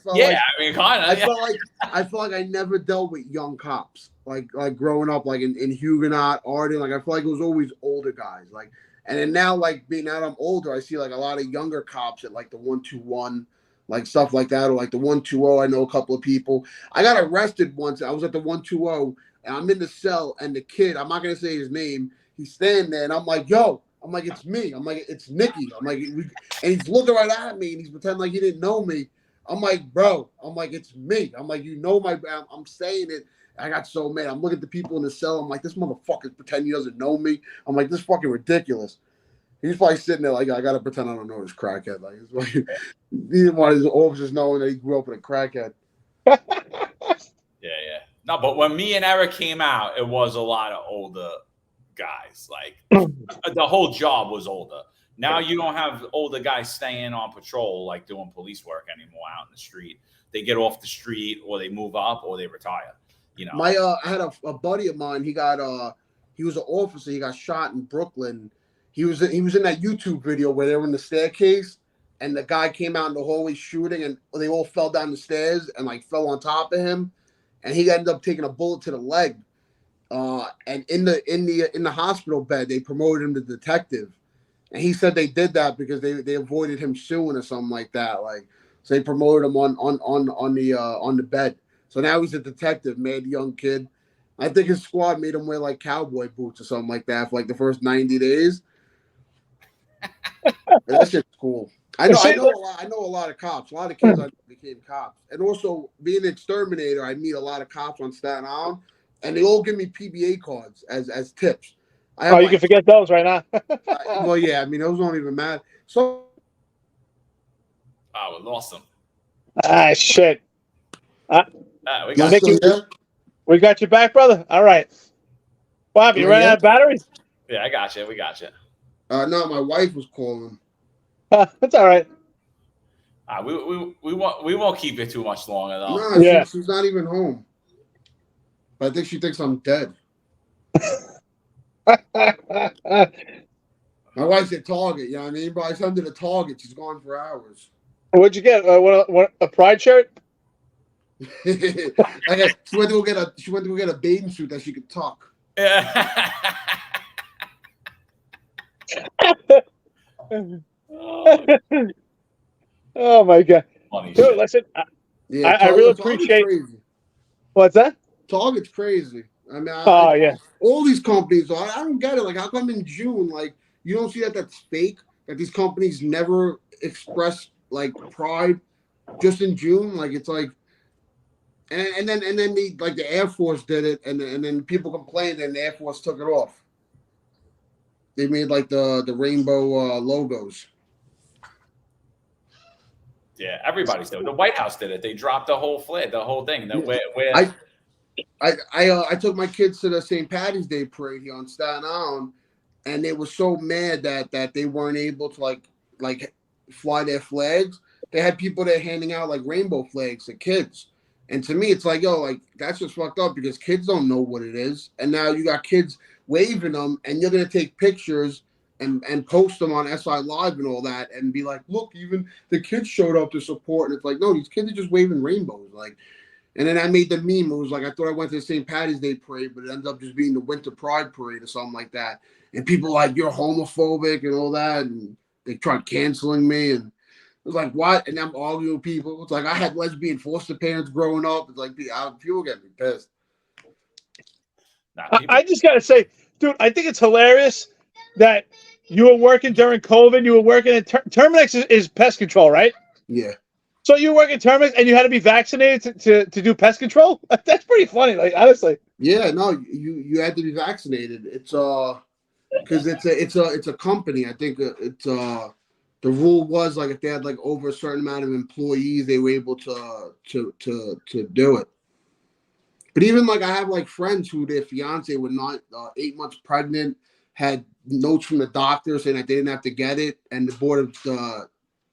felt like I never dealt with young cops. Like growing up like in Huguenot, Arden, like I feel like it was always older guys. Like and then now like being out I'm older, I see like a lot of younger cops at like the 121. Like stuff like that, or like the 120. I know a couple of people. I got arrested once. I was at the 120, and I'm in the cell, and the kid, I'm not gonna say his name. He's standing there, and I'm like, "Yo," I'm like, "It's me." I'm like, "It's Nicky." I'm like, and he's looking right at me, and he's pretending like he didn't know me. I'm like, "Bro," I'm like, "It's me." I'm like, "You know my," I'm saying it. I got so mad. I'm looking at the people in the cell. I'm like, "This motherfucker's pretending he doesn't know me." I'm like, "This fucking ridiculous." He's probably sitting there like, I gotta pretend I don't know this crackhead. Like, it's like he didn't want his officers knowing that he grew up with a crackhead. Yeah. No, but when me and Eric came out, it was a lot of older guys. Like the whole job was older. Now you don't have older guys staying on patrol, like doing police work anymore out in the street. They get off the street, or they move up, or they retire. I had a buddy of mine. He was an officer. He got shot in Brooklyn. He was in that YouTube video where they were in the staircase, and the guy came out in the hallway shooting, and they all fell down the stairs and like fell on top of him, and he ended up taking a bullet to the leg. And in the hospital bed, they promoted him to detective, and he said they did that because they avoided him suing or something like that. Like so, they promoted him on the bed. So now he's a detective, mad young kid. I think his squad made him wear like cowboy boots or something like that for like the first 90 days. That shit's cool. I know a lot of cops. A lot of kids I know became cops. And also being an exterminator, I meet a lot of cops on Staten Island, and they all give me PBA cards as tips. You can forget those right now. Well, yeah, I mean those don't even matter. So we lost them. Ah, shit. We got your back, brother. All right. Bob, you running out of batteries? Yeah, I got you. We got you. No, my wife was calling. That's all right. We won't keep it too much longer though. No, she's not even home. I think she thinks I'm dead. My wife's at Target, you know what I mean? But I send her to Target. She's gone for hours. What'd you get? What, a Pride shirt? She went to go get a bathing suit that she could tuck. Oh my god, Funny dude! shit. Listen, Yeah, I really Target's appreciate. crazy. What's that? Target's crazy. I mean, Oh yeah. all these companies. I don't get it. Like, how come in June, like, you don't see that that's fake? That these companies never express like pride just in June. Like, it's like, and then the like the Air Force did it, and then people complained, and the Air Force took it off. They made like the rainbow logos. Yeah, everybody's doing. The White House did it. They dropped the whole flag, the whole thing. I took my kids to the St. Patty's Day parade here on Staten Island, and they were so mad that they weren't able to like fly their flags. They had people there handing out like rainbow flags to kids, and to me, it's like, yo, like, that's just fucked up because kids don't know what it is, and now you got kids waving them, and you're gonna take pictures and post them on SI Live and all that, and be like, look, even the kids showed up to support, and it's like, no, these kids are just waving rainbows, like. And then I made the meme. It was like, I thought I went to the St. Patty's Day parade, but it ended up just being the Winter Pride parade or something like that. And people were like, you're homophobic and all that, and they tried canceling me, and it was like, what? And I'm arguing with people. It's like, I had lesbian foster parents growing up. It's like, people get me pissed. I just gotta say, dude, I think it's hilarious that you were working during COVID. You were working at Terminix is pest control, right? Yeah. So you were working Terminix and you had to be vaccinated to do pest control? That's pretty funny, like, honestly. Yeah, no, you had to be vaccinated. It's because it's a company. I think it's the rule was like if they had like over a certain amount of employees, they were able to do it. But even like I have like friends who their fiance were not 8 months pregnant, had notes from the doctor saying that they didn't have to get it, and the board of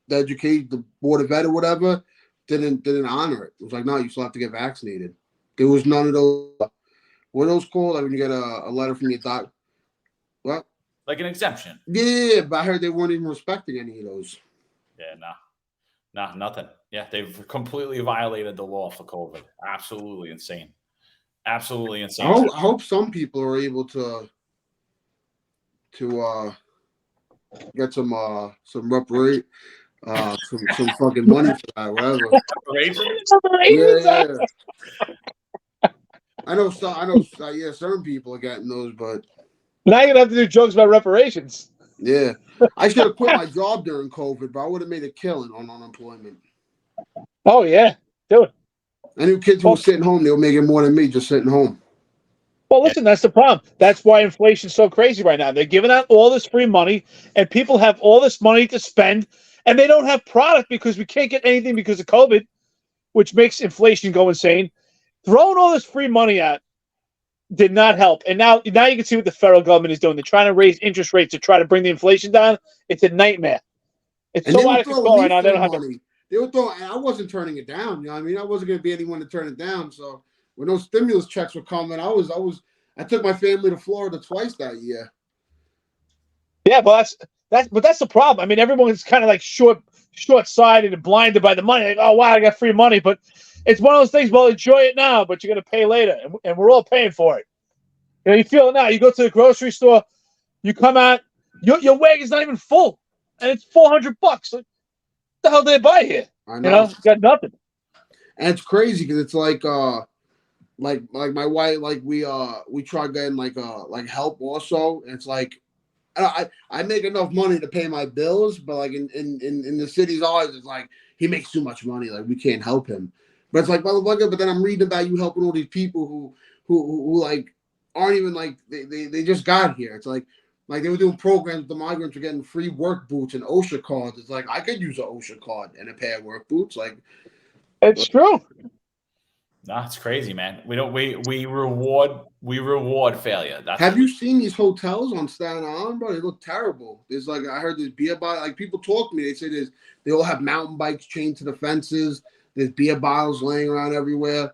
the education, the board of ed or whatever, didn't honor it. It was like, no, you still have to get vaccinated. There was none of those. What are those called? Like when you get a letter from your doctor. What? Like an exemption. Yeah, but I heard they weren't even respecting any of those. Yeah, nothing. Yeah, they've completely violated the law for COVID. Absolutely insane. Absolutely insane. I hope some people are able to get some reparate some fucking money for that, whatever. Yeah. I know certain people are getting those, but now you're gonna have to do jokes about reparations. Yeah, I should have quit my job during COVID, but I would have made a killing on unemployment. Oh yeah, do it. I knew kids who were sitting home; they were making more than me just sitting home. Well, listen, that's the problem. That's why inflation's so crazy right now. They're giving out all this free money, and people have all this money to spend, and they don't have product because we can't get anything because of COVID, which makes inflation go insane. Throwing all this free money out did not help. And now you can see what the federal government is doing. They're trying to raise interest rates to try to bring the inflation down. It's a nightmare. It's so out of control right now. They don't have money. They were throwing, and I wasn't turning it down. You know what I mean? I wasn't going to be anyone to turn it down. So when those stimulus checks were coming, I took my family to Florida twice that year. Yeah, but that's the problem. I mean, everyone's kind of like short-sighted and blinded by the money. Like, oh wow, I got free money, but it's one of those things. Well, enjoy it now, but you're going to pay later, and we're all paying for it. You know, you feel it now. You go to the grocery store, you come out, your wagon's not even full, and it's $400. Like, what the hell did they buy here? I know. You know, you got nothing. And it's crazy because it's like my wife, like we tried getting like help also. And it's like I make enough money to pay my bills, but like in the city's eyes, it's like he makes too much money, like we can't help him. But it's like motherfucker. But then I'm reading about you helping all these people who like aren't even like they just got here. It's like they were doing programs. The migrants were getting free work boots and OSHA cards. It's like I could use an OSHA card and a pair of work boots. Like it's true. No, it's crazy, man. We reward failure. Have you seen these hotels on Staten Island, bro? They look terrible. There's like I heard there's beer bottles. Like people talk to me, they say they all have mountain bikes chained to the fences. There's beer bottles laying around everywhere.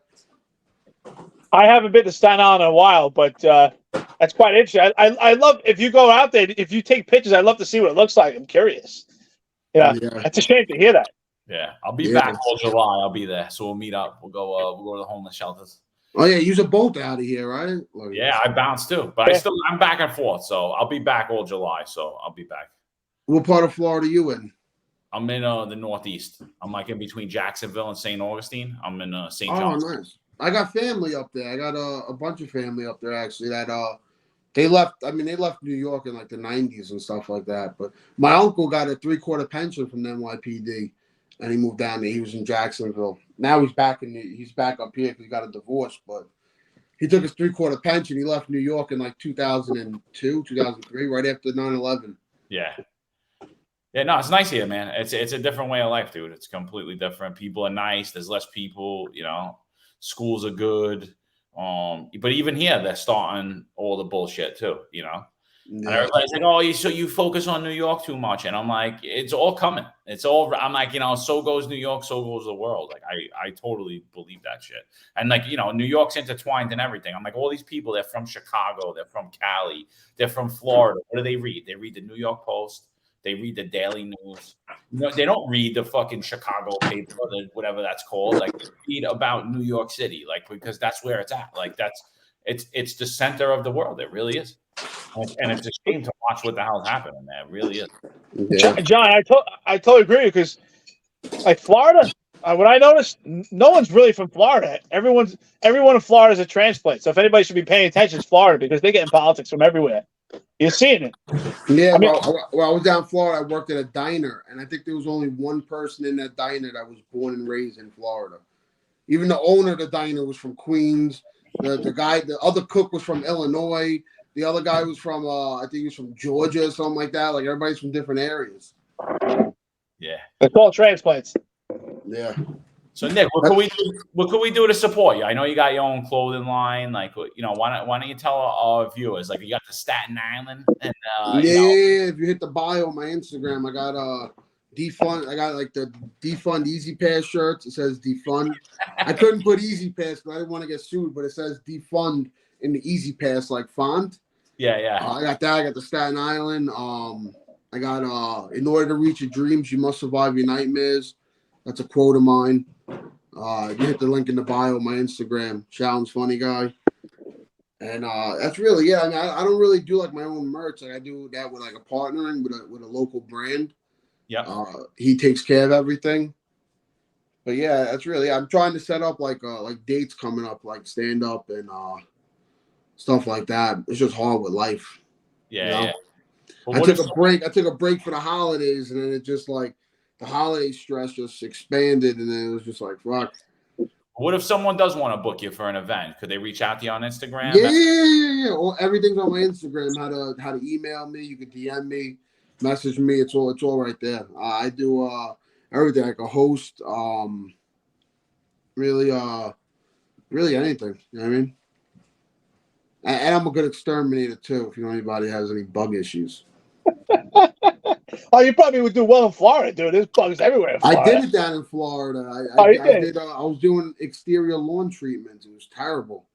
I haven't been to Staten Island in a while, but That's quite interesting. I love if you go out there, if you take pictures, I'd love to see what it looks like. I'm curious. Yeah, that's a shame to hear that. Yeah, I'll be back all July. I'll be there, so we'll meet up. We'll go to the homeless shelters. Oh yeah, use a boat out of here, right? Yeah, I bounced too, but I'm back and forth, so I'll be back all July. So I'll be back. What part of Florida are you in? I'm in the Northeast. I'm like in between Jacksonville and St. Augustine. I'm in St. John's. Oh, nice. I got family up there. I got a bunch of family up there actually that they left. I mean, they left New York in like the '90s and stuff like that. But my uncle got a 3/4 pension from the NYPD, and he moved down there. He was in Jacksonville. Now he's back up here because he got a divorce. But he took his 3/4 pension. He left New York in like 2002, 2003, right after 9/11. Yeah. Yeah, no, it's nice here, man. It's a different way of life, dude. It's completely different. People are nice. There's less people, you know. Schools are good. But even here, they're starting all the bullshit too, you know. Yeah. And everybody's like, "Oh, you focus on New York too much," and I'm like, "It's all coming. It's all." I'm like, you know, so goes New York, so goes the world. Like, I totally believe that shit. And like, you know, New York's intertwined in everything. I'm like, all these people, they're from Chicago, they're from Cali, they're from Florida. What do they read? They read the New York Post. They read the Daily News. You know, they don't read the fucking Chicago paper, whatever that's called. Like, they read about New York City, like, because that's where it's at. Like, it's the center of the world. It really is. And it's a shame to watch what the hell's happening there. It really is. Yeah. John, I totally agree because, like, Florida, what I noticed, no one's really from Florida. Everyone in Florida is a transplant. So if anybody should be paying attention, it's Florida because they get in politics from everywhere. You're seeing it. Yeah, well, I was down in Florida. I worked at a diner, and I think there was only one person in that diner that was born and raised in Florida. Even the owner of the diner was from Queens. The other cook was from Illinois. The other guy was from, I think he was from Georgia or something like that. Like, everybody's from different areas. Yeah. It's all transplants. Yeah. So Nick, what can we do to support you? I know you got your own clothing line. Like, you know, why don't you tell our viewers? Like, you got the Staten Island, and if you hit the bio on my Instagram, I got defund. I got like the defund Easy Pass shirts. It says defund. I couldn't put Easy Pass because I didn't want to get sued, but it says defund in the Easy Pass like font. Yeah. I got that. I got the Staten Island. I got in order to reach your dreams, you must survive your nightmares. That's a quote of mine. You hit the link in the bio of my Instagram, Challenge Funny Guy. And that's really, I mean, I don't really do like my own merch. Like, I do that with like a partnering with a local brand. Yeah. He takes care of everything. But yeah, that's really, I'm trying to set up like dates coming up, like stand up and stuff like that. It's just hard with life. Yeah. You know? Yeah. Well, I took a break for the holidays, and then it just like the holiday stress just expanded, and then it was just like, fuck. What if someone does want to book you for an event? Could they reach out to you on Instagram? Yeah. Well, everything's on my Instagram. How to email me. You can DM me, message me. It's all right there. I do everything. Like a host. Really anything. You know what I mean? And I'm a good exterminator too. If you know anybody has any bug issues. Oh, you probably would do well in Florida, dude. There's bugs everywhere in Florida. I did it down in Florida. I was doing exterior lawn treatments. It was terrible.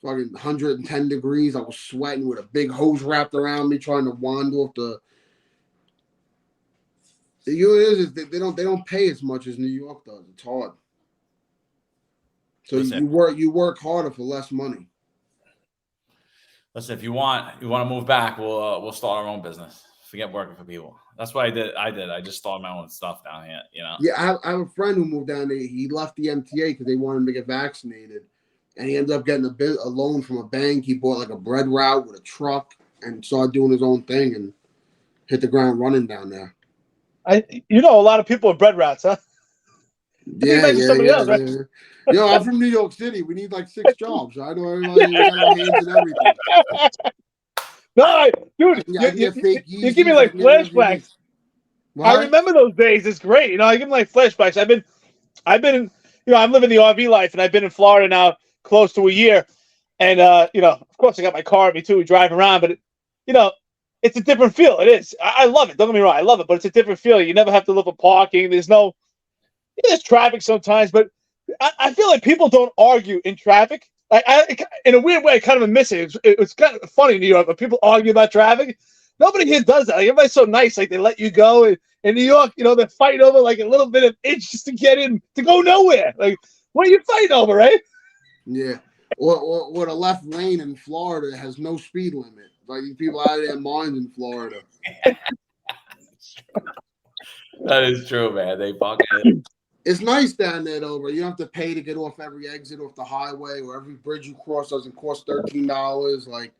Fucking 110 degrees. I was sweating with a big hose wrapped around me, trying to wand off the. The unit is they don't pay as much as New York does. It's hard. So you work harder for less money. Listen, if you want to move back, we'll start our own business. Forget working for people. That's what I did. I just started my own stuff down here, you know. Yeah, I have a friend who moved down there. He left the MTA because they wanted him to get vaccinated, and he ended up getting a loan from a bank. He bought like a bread route with a truck and started doing his own thing and hit the ground running down there. You know a lot of people with bread routes, huh? Yeah. Right? You know, I'm from New York City. We need like 6 jobs. I know everybody got our hands in everything. No, dude, you give me like flashbacks. What? I remember those days. It's great. You know, I give me like flashbacks. I've been, you know, I'm living the RV life, and I've been in Florida now close to a year. And you know, of course, I got my car with me too. We drive around, but you know, it's a different feel. It is. I love it. Don't get me wrong. I love it, but it's a different feel. You never have to look for parking. There's traffic sometimes, but I feel like people don't argue in traffic. In a weird way, I kind of miss it. It's kind of funny in New York when people argue about traffic. Nobody here does that. Like, everybody's so nice. Like, they let you go. In New York, they're fighting over like a little bit of inch just to get in, to go nowhere. Like, what are you fighting over, right? Yeah. Or the left lane in Florida has no speed limit. Like, these people out of their minds in Florida. That is true, man. They fucking. It's nice down there, though, bro. You don't have to pay to get off every exit off the highway, or every bridge you cross doesn't cost $13. Like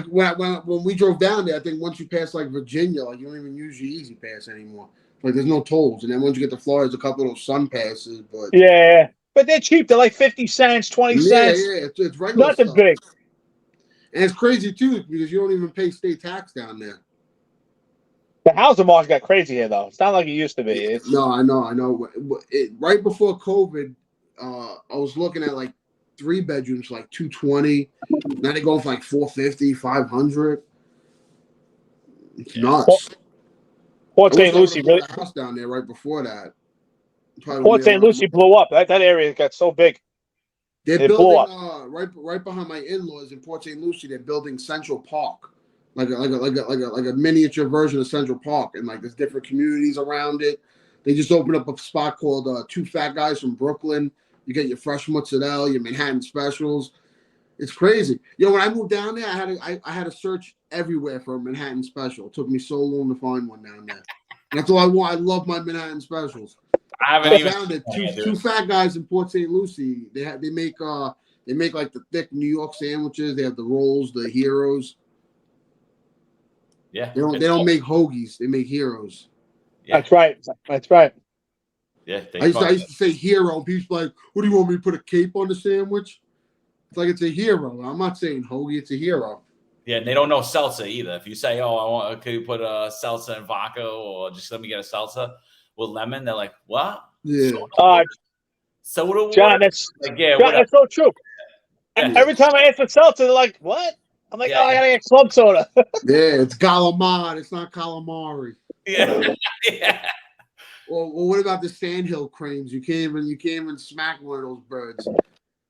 when we drove down there, I think once you pass like Virginia, like you don't even use your Easy Pass anymore. Like there's no tolls, and then once you get to Florida, there's a couple of those Sun Passes, but yeah, but they're cheap. They're like 50 cents, 20 cents. Yeah, it's regular Nothing stuff. big. And it's crazy too because you don't even pay state tax down there. The housing market got crazy here, though. It's not like it used to be. No, I know. Right before COVID, I was looking at like 3 bedrooms, like 220. Now they're going for like 450, 500. It's nuts. Port St. Lucie, really? House down there right before that. Port St. Lucie blew up. That area got so big. They're building right behind my in-laws in Port St. Lucie. They're building Central Park. Like a miniature version of Central Park, and like there's different communities around it. They just opened up a spot called Two Fat Guys from Brooklyn. You get your fresh mozzarella, your Manhattan specials. It's crazy. When I moved down there, I had to search everywhere for a Manhattan special. It took me so long to find one down there. And that's all I want. I love my Manhattan specials. I haven't even found it. Two Fat Guys in Port St. Lucie. They make like the thick New York sandwiches. They have the rolls, the heroes. Yeah, they don't make hoagies. They make heroes. Yeah. That's right. Yeah, I used to say hero. And people like, what do you want me to put a cape on the sandwich? It's like it's a hero. I'm not saying hoagie. It's a hero. Yeah, and they don't know seltzer either. If you say, "Oh, could you put a seltzer and vodka, or just let me get a seltzer with lemon?" They're like, "What?" Yeah. So John, that's so true. Yeah. Every time I ask for seltzer, they're like, "What?" I'm like, I gotta get club soda. Yeah, it's calamari. It's not calamari. Yeah. Yeah. Well, what about the sandhill cranes? You can't even smack one of those birds.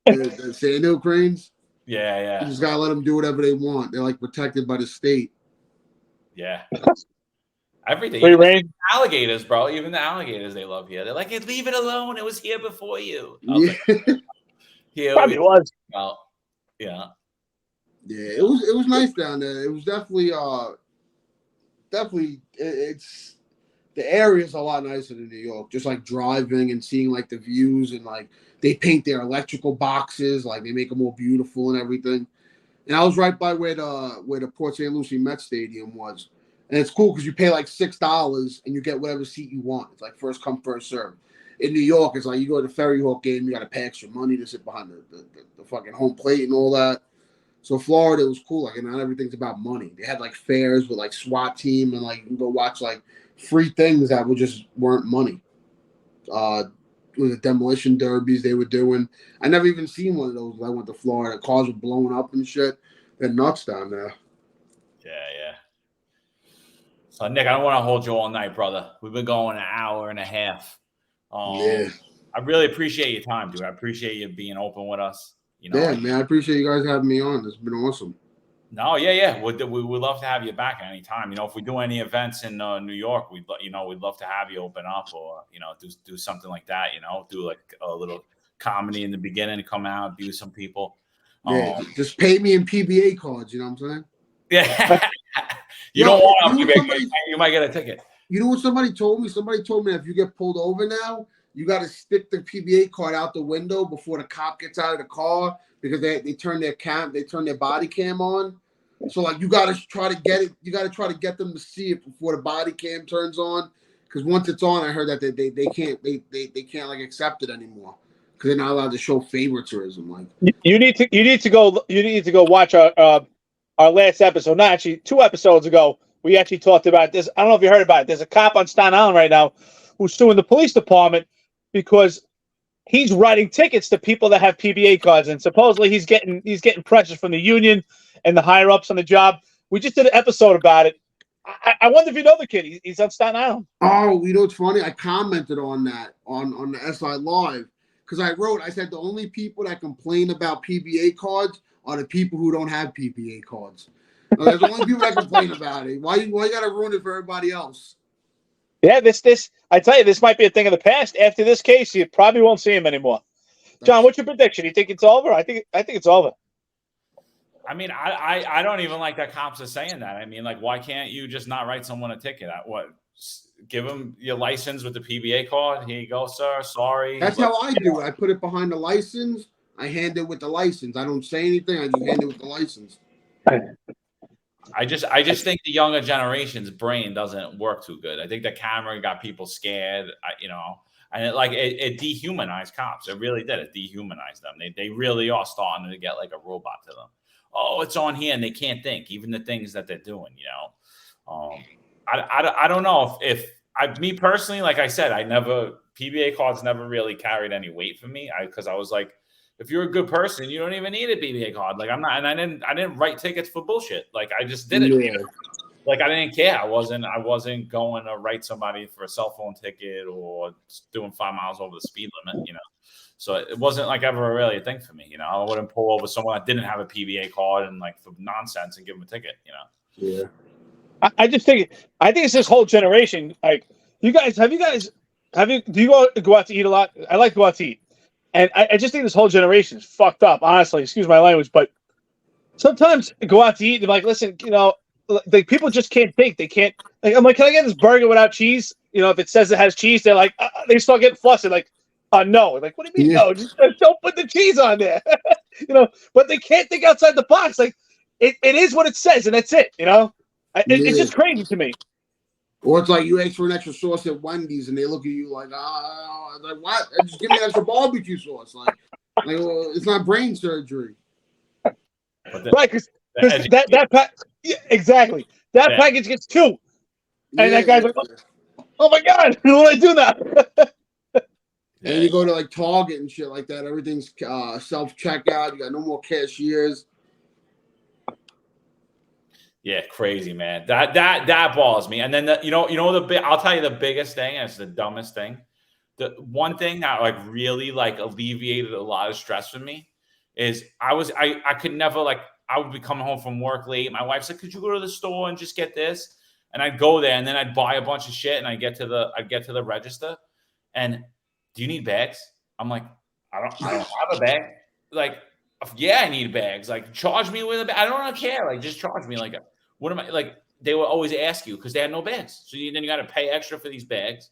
The sandhill cranes. Yeah. You just gotta let them do whatever they want. They're like protected by the state. Yeah. Everything. Free range. Alligators, bro. Even the alligators they love here. They're like, hey, leave it alone. It was here before you. Yeah. Here probably was. Well, yeah. Yeah, it was nice down there. It was definitely it's the area's a lot nicer than New York. Just like driving and seeing like the views, and like they paint their electrical boxes, like they make them more beautiful and everything. And I was right by where the Port St. Lucie Met Stadium was. And it's cool because you pay like $6 and you get whatever seat you want. It's like first come, first serve. In New York, it's like you go to the Ferry Hawk game, you got to pay extra money to sit behind the fucking home plate and all that. So Florida was cool. Like, and not everything's about money. They had like fairs with like SWAT team, and like you can go watch like free things that weren't money. With the demolition derbies they were doing. I never even seen one of those when I went to Florida. Cars were blowing up and shit. They're nuts down there. Yeah. So Nick, I don't want to hold you all night, brother. We've been going an hour and a half. Yeah. I really appreciate your time, dude. I appreciate you being open with us. Yeah, man. I appreciate you guys having me on. It's been awesome. No, yeah. We would love to have you back at any time. If we do any events in New York, we'd love to have you open up, or do something like that. Do like a little comedy in the beginning, come out, be with some people. Yeah, just pay me in PBA cards. You know what I'm saying? Yeah. You don't want to. You might get a ticket. You know what somebody told me? Somebody told me if you get pulled over now, you got to stick the PBA card out the window before the cop gets out of the car, because they turn their body cam on. So like you got to try to get it. You got to try to get them to see it before the body cam turns on, because once it's on, I heard that they can't like accept it anymore, because they're not allowed to show favoritism. Like you need to go watch our last episode. Not actually 2 episodes ago. We actually talked about this. I don't know if you heard about it. There's a cop on Staten Island right now who's suing the police department because he's writing tickets to people that have PBA cards, and supposedly he's getting pressure from the union and the higher ups on the job. We just did an episode about it. I wonder if you know the kid. He's on Staten Island. Oh, you know what's funny? I commented on that on the SI Live, because I said the only people that complain about PBA cards are the people who don't have PBA cards. There's the only people that complain about it. Why you got to ruin it for everybody else? Yeah, I tell you, this might be a thing of the past. After this case, you probably won't see him anymore. John, what's your prediction? You think it's over? I think it's over. I mean, I don't even like that cops are saying that. I mean, like, why can't you just not write someone a ticket? Give them your license with the PBA card. Here you go, sir. Sorry. That's how I do it. I put it behind the license. I hand it with the license. I don't say anything. I just hand it with the license. I just think the younger generation's brain doesn't work too good. I think the camera got people scared, and it dehumanized cops. It really did. It dehumanized them. They really are starting to get like a robot to them. Oh, it's on here, and they can't think, even the things that they're doing. I don't know if me personally, like I said, PBA cards never really carried any weight for me. Because I was like, if you're a good person, you don't even need a PBA card. Like I'm not, and I didn't write tickets for bullshit. Like I just did it. Yeah. Like I didn't care. I wasn't going to write somebody for a cell phone ticket or doing 5 miles over the speed limit. So it wasn't like ever really a thing for me. I wouldn't pull over someone that didn't have a PBA card and like for nonsense and give them a ticket. Yeah. I just think it's this whole generation. Like do you go out to eat a lot? I like to go out to eat. And I just think this whole generation is fucked up, honestly. Excuse my language, but sometimes I go out to eat and I'm like, listen, like people just can't think. They can't. Like, I'm like, can I get this burger without cheese? If it says it has cheese, they're like, they start getting flustered. Like, no. Like, what do you mean no? Just don't put the cheese on there. But they can't think outside the box. Like, it is what it says, and that's it. It's just crazy to me. Or it's like you ask for an extra sauce at Wendy's and they look at you like, like what? Just give me an extra barbecue sauce. Like well, it's not brain surgery. Right, because exactly. That package gets 2. And that guy's like, oh my God, what do I do now? And you go to like Target and shit like that. Everything's self-checkout. You got no more cashiers. Yeah, crazy, man. That balls me. And then I'll tell you the biggest thing, and it's the dumbest thing. The one thing that like really like alleviated a lot of stress for me is I could never I would be coming home from work late. My wife said, "Could you go to the store and just get this?" And I'd go there and then I'd buy a bunch of shit and I'd get to the register. And do you need bags? I'm like, I don't have a bag. Like, yeah, I need bags. Like, charge me with a bag. I don't care. Like, just charge me. Like, what am I like? They will always ask you because they had no bags. So then you got to pay extra for these bags.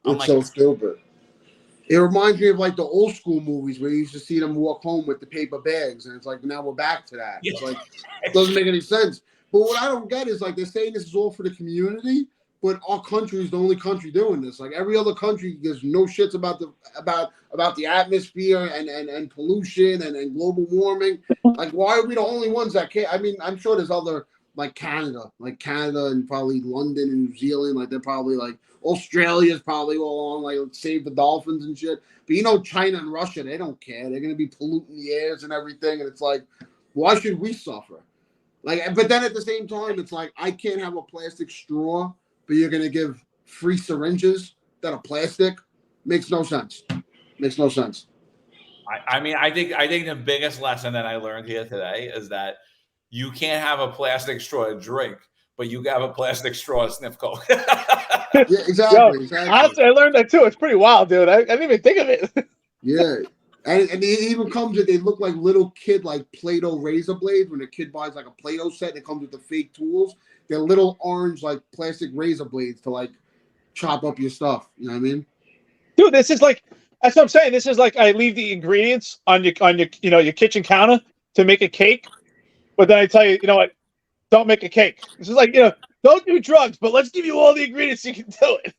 It's so stupid. It reminds me of like the old school movies where you used to see them walk home with the paper bags, and it's like now we're back to that. It's like it doesn't make any sense. But what I don't get is like they're saying this is all for the community, but our country is the only country doing this. Like every other country gives no shits about the atmosphere and pollution and global warming. Like why are we the only ones that care? I mean, I'm sure there's other like Canada and probably London and New Zealand. Like they're probably like Australia's probably all on like save the dolphins and shit. But China and Russia, they don't care. They're gonna be polluting the airs and everything. And it's like, why should we suffer? Like, but then at the same time, it's like I can't have a plastic straw, but you're gonna give free syringes that are plastic. Makes no sense. Makes no sense. I mean, I think the biggest lesson that I learned here today is that you can't have a plastic straw to drink, but you have a plastic straw to sniff coke. Yeah, exactly. Honestly, I learned that too. It's pretty wild, dude. I didn't even think of it. Yeah. And it even comes with, they look like little kid, like Play-Doh razor blades. When a kid buys like a Play-Doh set, it comes with the fake tools. They're little orange, like plastic razor blades to like chop up your stuff. You know what I mean? Dude, this is like, that's what I'm saying. This is like, I leave the ingredients on your your kitchen counter to make a cake. But then I tell you, you know what? Don't make a cake. This is like, don't do drugs, but let's give you all the ingredients you can do it.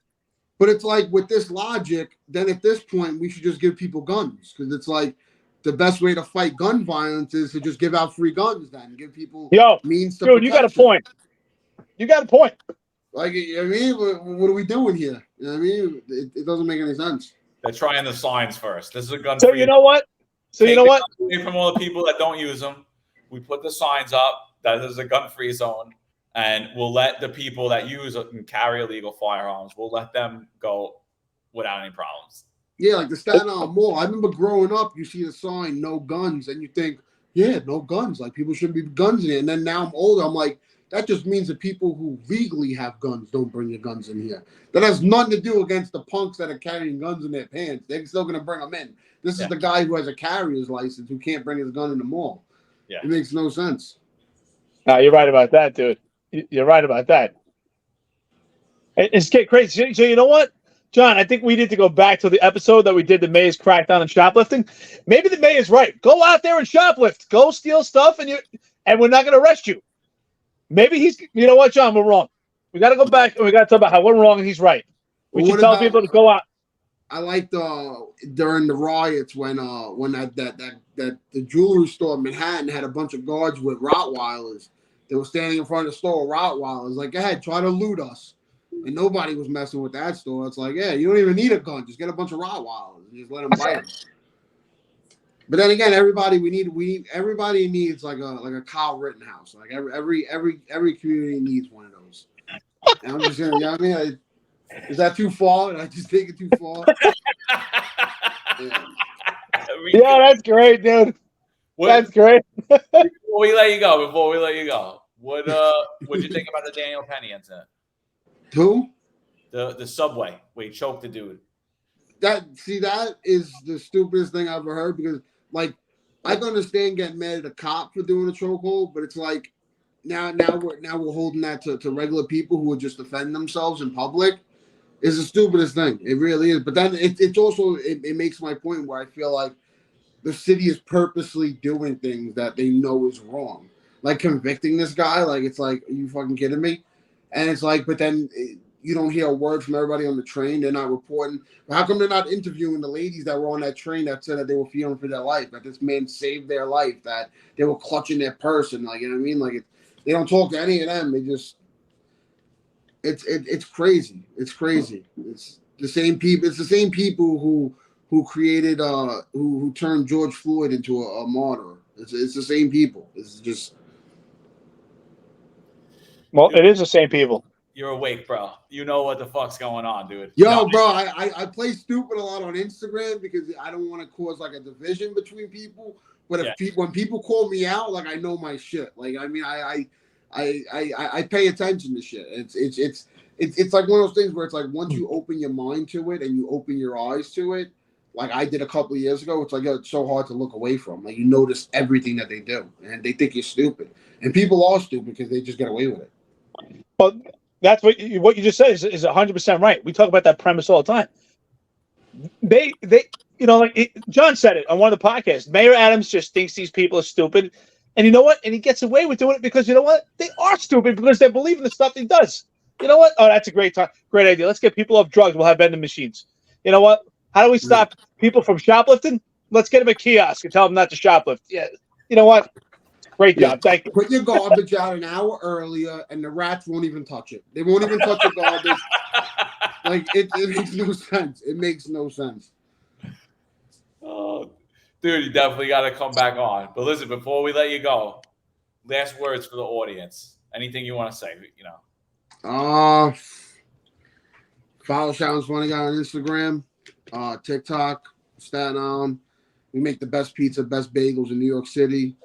But it's like with this logic, then at this point, we should just give people guns. Because it's like the best way to fight gun violence is to just give out free guns then. Give people means to dude, you got a point. You got a point. Like, I mean, what are we doing here? You know what I mean? It doesn't make any sense. They're trying the signs first. This is a gun. So you know what? Away from all the people that don't use them, we put the signs up that there's a gun-free zone, and we'll let the people that use and carry illegal firearms, we'll let them go without any problems. Yeah, like the Staten Island Mall. I remember growing up, you see the sign, no guns, and you think, yeah, no guns. Like, people shouldn't be guns in it. And then now I'm older, I'm like, that just means that people who legally have guns don't bring your guns in here. That has nothing to do against the punks that are carrying guns in their pants. They're still going to bring them in. This is the guy who has a carrier's license who can't bring his gun in the mall. Yeah. It makes no sense. No, you're right about that, dude. You're right about that. It's getting crazy. So you know what, John? I think we need to go back to the episode that we did the mayor's crackdown on shoplifting. Maybe the mayor's right. Go out there and shoplift. Go steal stuff, and we're not going to arrest you. Maybe he's. You know what, John? We're wrong. We got to go back and we got to talk about how we're wrong and he's right. We should tell people to go out. I liked during the riots when that the jewelry store in Manhattan had a bunch of guards with Rottweilers. They were standing in front of the store with Rottweilers. Like, go ahead, try to loot us. And nobody was messing with that store. It's like, yeah, you don't even need a gun. Just get a bunch of Rottweilers and just let them bite them. But then again, everybody everybody needs like a Kyle Rittenhouse. Like every community needs one of those. And I'm just saying, you know what I mean? Is that too far? Did I just take it too far? Yeah, that's great, dude. That's great. Before we let you go, what'd you think about the Daniel Penny incident? Who? The subway where he choked the dude. That is the stupidest thing I've ever heard, because like I can understand getting mad at a cop for doing a chokehold, but it's like now we're holding that to regular people who would just defend themselves in public. Is the stupidest thing. It really is. But then it's also it makes my point where I feel like the city is purposely doing things that they know is wrong, like convicting this guy. Like, it's like, are you fucking kidding me? And it's like, but then you don't hear a word from everybody on the train. They're not reporting. How come they're not interviewing the ladies that were on that train that said that they were fearing for their life, that this man saved their life, that they were clutching their purse, and like, you know what I mean? Like, they don't talk to any of them. They just, it's crazy. It's crazy. It's the same people. It's the same people who created who turned George Floyd into a martyr. It's the same people. It's just. Well, it is the same people. You're awake, bro. You know what the fuck's going on, dude. Yo, bro, I play stupid a lot on Instagram because I don't want to cause like a division between people. But when people call me out, like, I know my shit. Like, I mean, I pay attention to shit. It's like one of those things where it's like, once you open your mind to it and you open your eyes to it, like I did a couple of years ago, it's like, it's so hard to look away from. Like, you notice everything that they do, and they think you're stupid. And people are stupid because they just get away with it. But that's what you just said is 100% right. We talk about that premise all the time. They like John said it on one of the podcasts. Mayor Adams just thinks these people are stupid. And you know what? And he gets away with doing it because, you know what? They are stupid because they believe in the stuff he does. You know what? Oh, that's a great idea. Let's get people off drugs. We'll have vending machines. You know what? How do we stop people from shoplifting? Let's get them a kiosk and tell them not to shoplift. Yeah. You know what? Great job. Thank you. Put your garbage out an hour earlier, and the rats won't even touch it. They won't even touch the garbage. Like, it makes no sense. It makes no sense. Oh, dude, you definitely got to come back on. But listen, before we let you go, last words for the audience. Anything you want to say? You know. Follow Shoutin's Funny Guy on Instagram, TikTok, Staten Island. We make the best pizza, best bagels in New York City.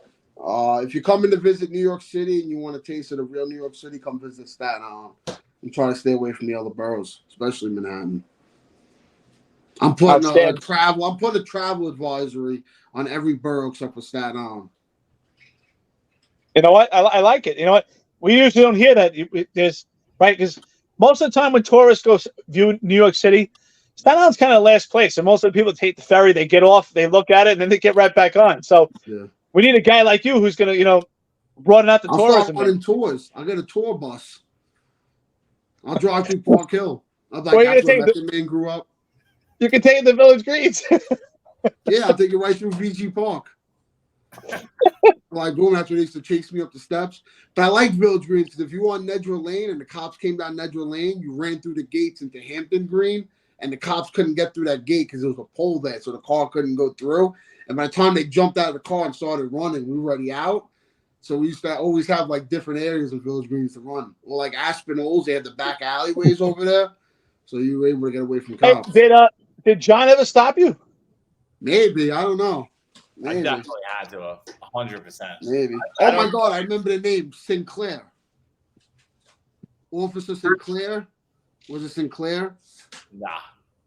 If you're coming to visit New York City and you want a taste of the real New York City, come visit Staten Island and try to stay away from the other boroughs, especially Manhattan. I'm putting a travel advisory on every borough except for Staten Island. You know what? I like it. You know what? We usually don't hear that. There's right, because most of the time when tourists go view New York City, Staten Island's kind of last place, and most of the people take the ferry, they get off, they look at it, and then they get right back on. So we need a guy like you who's gonna, broaden out the tourism. I'll start running tours. I'll get a tour bus. I'll drive through Park Hill. I'm like, that's where the man grew up. You can take it to Village Greens. Yeah, I'll take you right through VG Park. Like, boom, that's where they used to chase me up the steps. But I like Village Green because if you were on Nedra Lane and the cops came down Nedra Lane, you ran through the gates into Hampton Green, and the cops couldn't get through that gate because there was a pole there, so the car couldn't go through. And by the time they jumped out of the car and started running, we were already out. So we used to always have like different areas of Village Green to run. Well, like Aspinalls, they had the back alleyways over there, so you were able to get away from cops. Did Did John ever stop you? Maybe, I don't know. I Maybe. definitely had to 100%. Maybe. I Oh my don't- God, I remember the name Sinclair. Officer Sinclair. Was it Sinclair? Nah.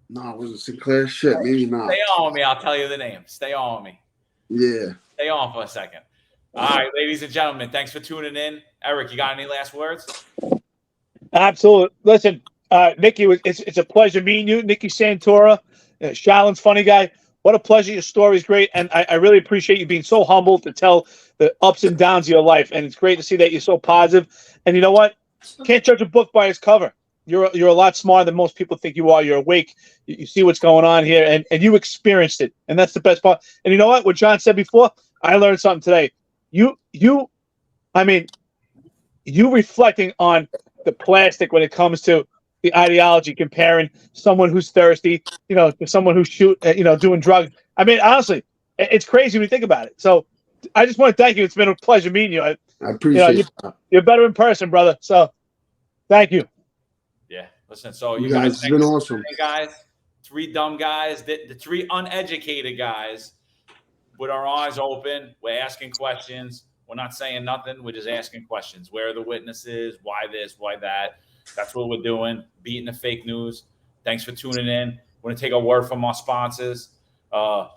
No, was it Sinclair? Shit, maybe not. Stay on with me. I'll tell you the name. Stay on with me. Yeah. Stay on for a second. All right, ladies and gentlemen, thanks for tuning in. Eric, you got any last words? Absolutely. Listen, Nicky, it's a pleasure meeting you. Nicky Santora, Shalin's funny guy. What a pleasure. Your story is great. And I really appreciate you being so humble to tell the ups and downs of your life. And it's great to see that you're so positive. And you know what? Can't judge a book by its cover. You're a lot smarter than most people think you are. You're awake. You see what's going on here, and you experienced it. And that's the best part. And you know what John said before? I learned something today. You reflecting on the plastic when it comes to the ideology, comparing someone who's thirsty, to someone who's doing drugs. I mean, honestly, it's crazy when you think about it. So I just want to thank you. It's been a pleasure meeting you. I appreciate that. You're better in person, brother. So thank you. Yeah. Listen, so you guys, guys, it's been awesome. Guys, three dumb guys, the three uneducated guys with our eyes open. We're asking questions. We're not saying nothing. We're just asking questions. Where are the witnesses? Why this? Why that? That's what we're doing. Beating the fake news. Thanks for tuning in. We're going to take a word from our sponsors.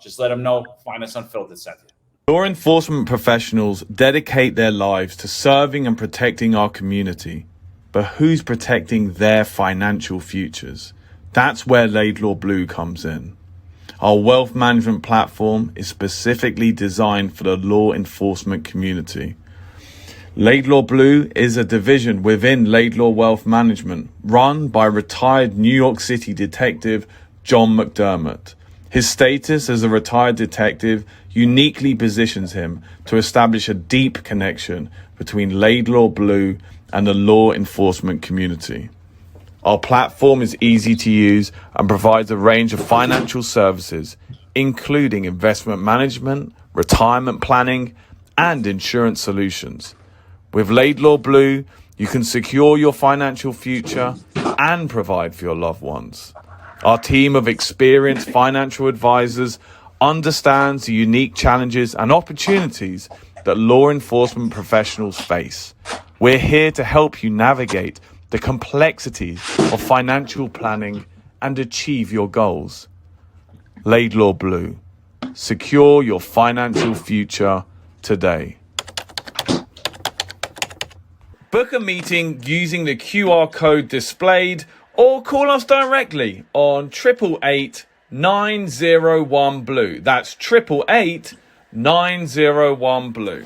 Just let them know. Find us Unfiltered, Cynthia. Law enforcement professionals dedicate their lives to serving and protecting our community. But who's protecting their financial futures? That's where Laidlaw Blue comes in. Our wealth management platform is specifically designed for the law enforcement community. Laidlaw Blue is a division within Laidlaw Wealth Management, run by retired New York City detective John McDermott. His status as a retired detective uniquely positions him to establish a deep connection between Laidlaw Blue and the law enforcement community. Our platform is easy to use and provides a range of financial services, including investment management, retirement planning, and insurance solutions. With Laidlaw Blue, you can secure your financial future and provide for your loved ones. Our team of experienced financial advisors understands the unique challenges and opportunities that law enforcement professionals face. We're here to help you navigate the complexities of financial planning and achieve your goals. Laidlaw Blue. Secure your financial future today. Book a meeting using the QR code displayed or call us directly on 888 901 Blue. That's 888 901 Blue.